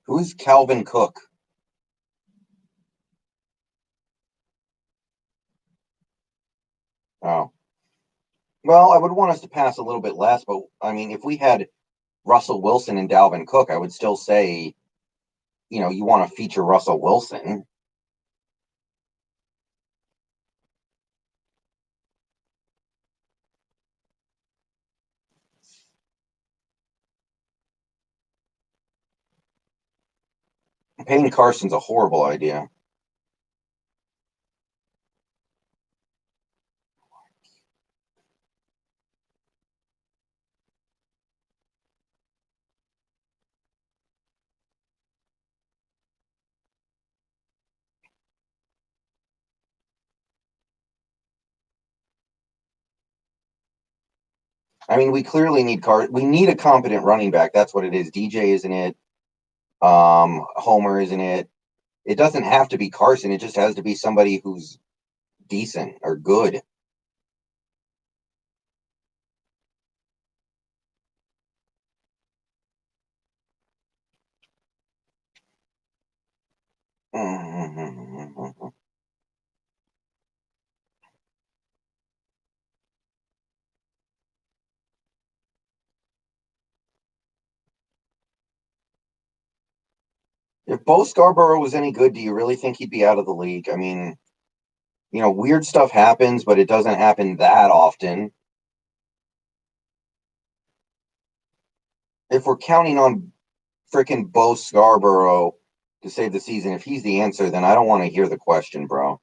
Who's Calvin Cook? Oh, well, I would want us to pass a little bit less, but I mean, if we had Russell Wilson and Dalvin Cook, I would still say you want to feature Russell Wilson. Paying Carson's a horrible idea. I mean, we clearly need we need a competent running back. That's what it is. DJ isn't it? Homer isn't it? It doesn't have to be Carson. It just has to be somebody who's decent or good. If Bo Scarborough was any good, do you really think he'd be out of the league? I mean, weird stuff happens, but it doesn't happen that often. If we're counting on freaking Bo Scarborough to save the season, if he's the answer, then I don't want to hear the question, bro.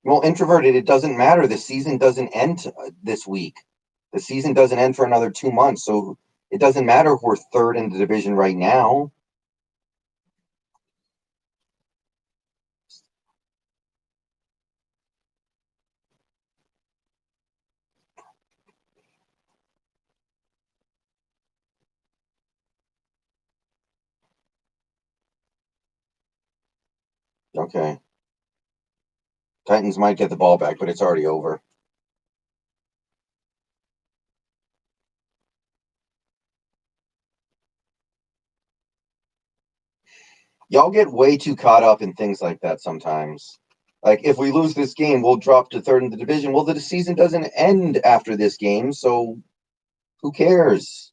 Well, introverted, it doesn't matter. The season doesn't end this week. The season doesn't end for another 2 months, so it doesn't matter if we're third in the division right now. Okay. Titans might get the ball back, but it's already over. Y'all get way too caught up in things like that sometimes. Like, if we lose this game, we'll drop to third in the division. Well, the season doesn't end after this game, so who cares?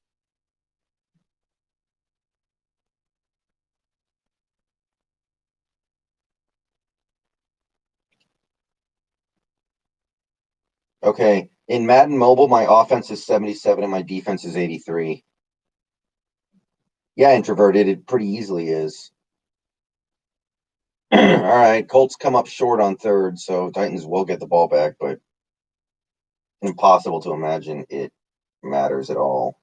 Okay. In Madden Mobile, my offense is 77 and my defense is 83. Yeah, introverted. It pretty easily is. All right. Colts come up short on third, so Titans will get the ball back, but impossible to imagine it matters at all.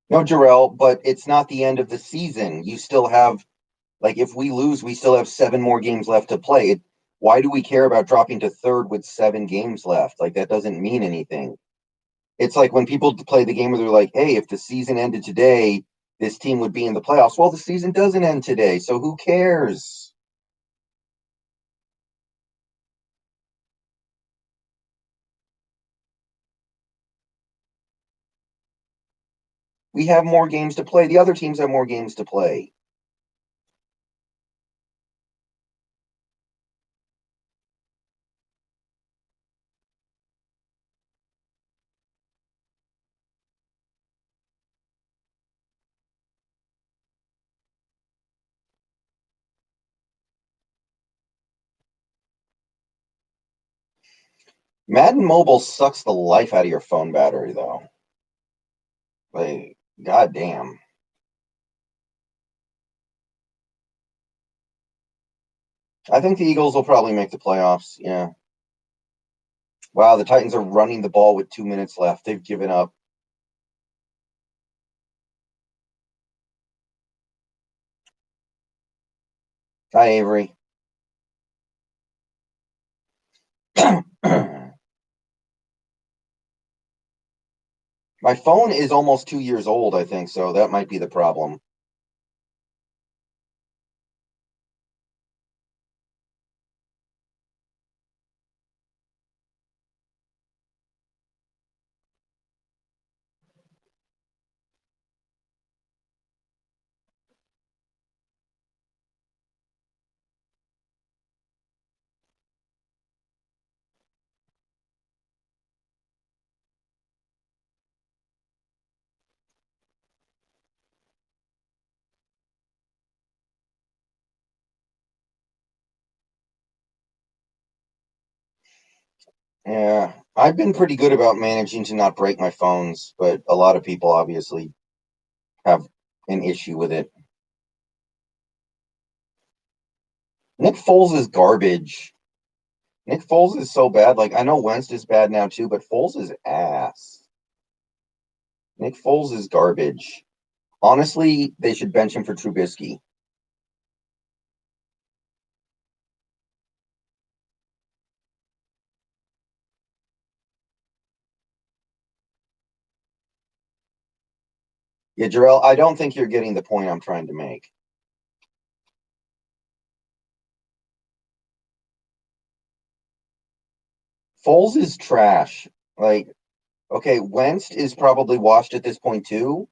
No, Jarrell, but it's not the end of the season. You still have, like, if we lose, we still have 7 more games left to play. Why do we care about dropping to third with 7 games left? Like, that doesn't mean anything. It's like when people play the game where they're like, hey, if the season ended today, this team would be in the playoffs. Well, the season doesn't end today, so who cares? We have more games to play. The other teams have more games to play. Madden Mobile sucks the life out of your phone battery, though. Like, goddamn. I think the Eagles will probably make the playoffs. Yeah. Wow, the Titans are running the ball with 2 minutes left. They've given up. Hi, Avery. My phone is almost 2 years old, I think, so that might be the problem. Yeah, I've been pretty good about managing to not break my phones, but a lot of people obviously have an issue with it. Nick Foles is garbage. Nick Foles is so bad. Like, I know Wentz is bad now too, but Foles is ass. Nick Foles is garbage. Honestly, they should bench him for Trubisky. Yeah, Jarrell, I don't think you're getting the point I'm trying to make. Foles is trash. Like, okay, Wentz is probably washed at this point too,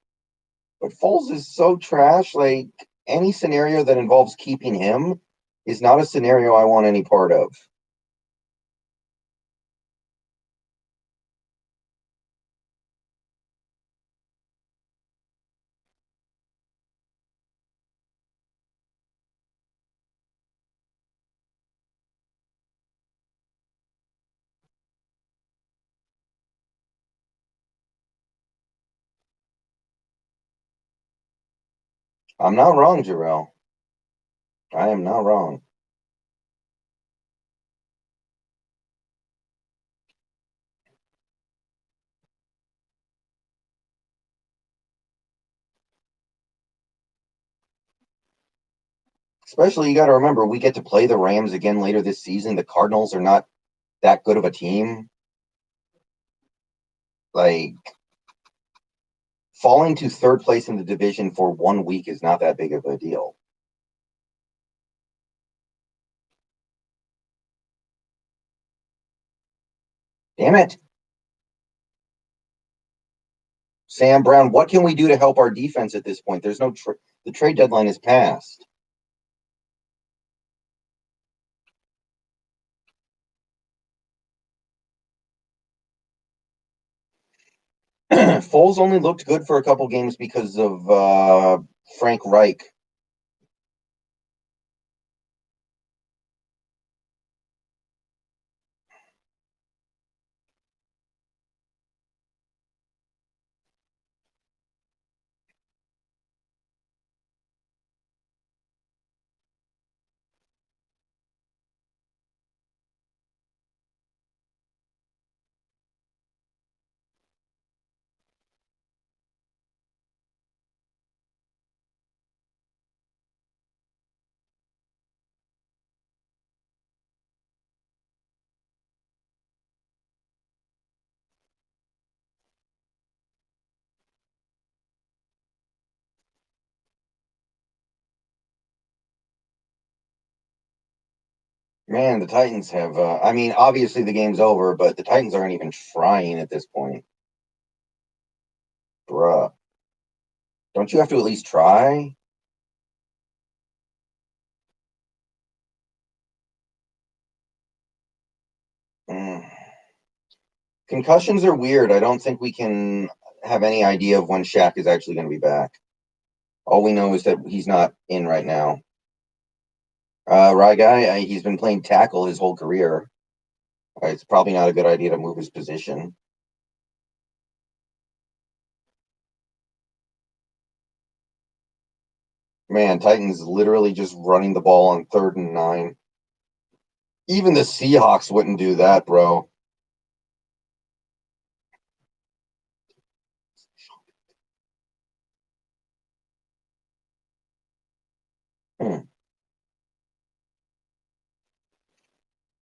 but Foles is so trash. Like, any scenario that involves keeping him is not a scenario I want any part of. I'm not wrong, Jarrell. I am not wrong. Especially, you got to remember, we get to play the Rams again later this season. The Cardinals are not that good of a team. Like, falling to third place in the division for 1 week is not that big of a deal. Damn it. Sam Brown, what can we do to help our defense at this point? There's no the trade deadline is passed. Foles only looked good for a couple games because of Frank Reich. Man, the Titans have. I mean, obviously the game's over, but the Titans aren't even trying at this point. Bruh. Don't you have to at least try? Mm. Concussions are weird. I don't think we can have any idea of when Shaq is actually going to be back. All we know is that he's not in right now. Ryguy, he's been playing tackle his whole career. It's probably not a good idea to move his position. Man, Titans literally just running the ball on 3rd and 9. Even the Seahawks wouldn't do that, bro.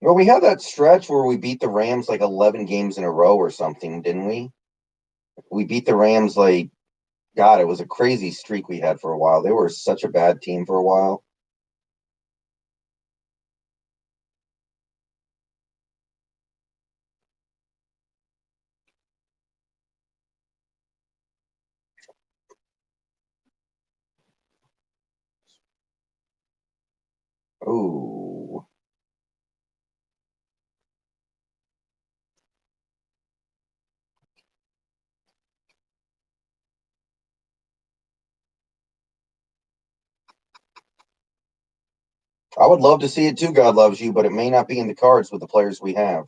Well, we had that stretch where we beat the Rams like 11 games in a row or something, didn't we? We beat the Rams like, God, it was a crazy streak we had for a while. They were such a bad team for a while. Ooh. I would love to see it too, God loves you, but it may not be in the cards with the players we have.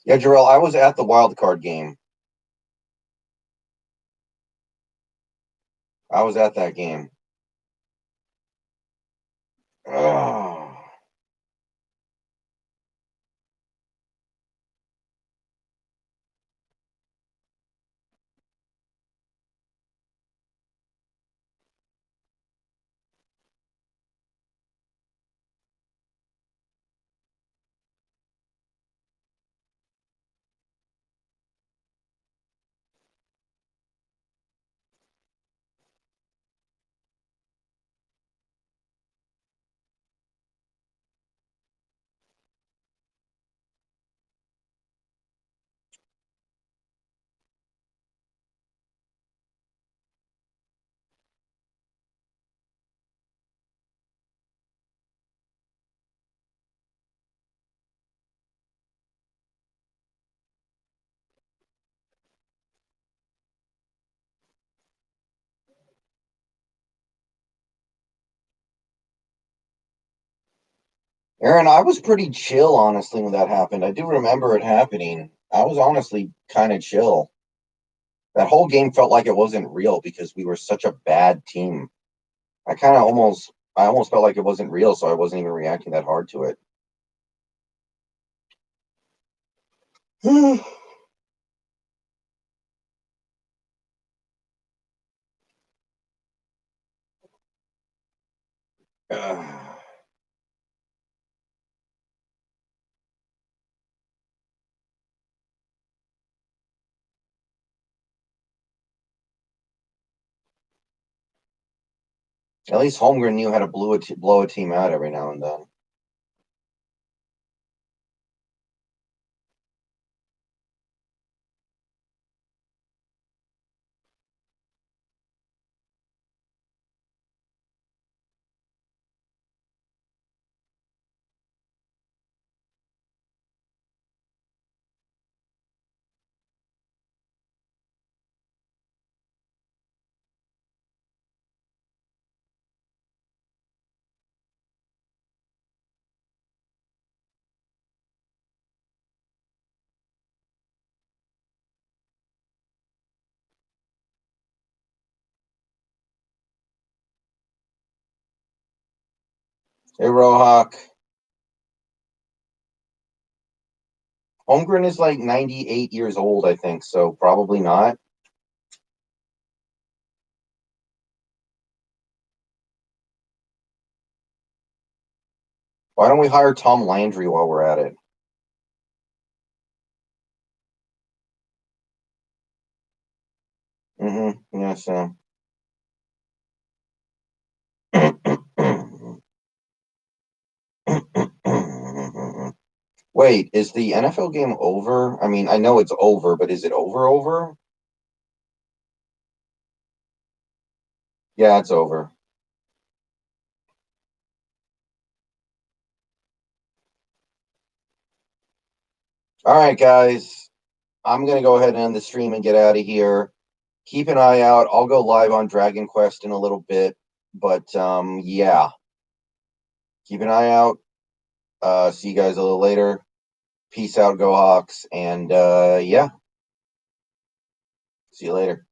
Yeah, Jarrell, I was at the wild card game. I was at that game. Oh. Aaron, I was pretty chill, honestly, when that happened. I do remember it happening. I was honestly kind of chill. That whole game felt like it wasn't real because we were such a bad team. I almost felt like it wasn't real, so I wasn't even reacting that hard to it. At least Holmgren knew how to blow a team out every now and then. Hey, Rohawk. Holmgren is like 98 years old, I think, so probably not. Why don't we hire Tom Landry while we're at it? Mm-hmm. Yeah, so. Wait, is the NFL game over? I mean, I know it's over, but is it over? Yeah, it's over. All right, guys. I'm gonna go ahead and end the stream and get out of here. Keep an eye out. I'll go live on Dragon Quest in a little bit, but yeah. Keep an eye out. See you guys a little later. Peace out, go Hawks, and yeah. See you later.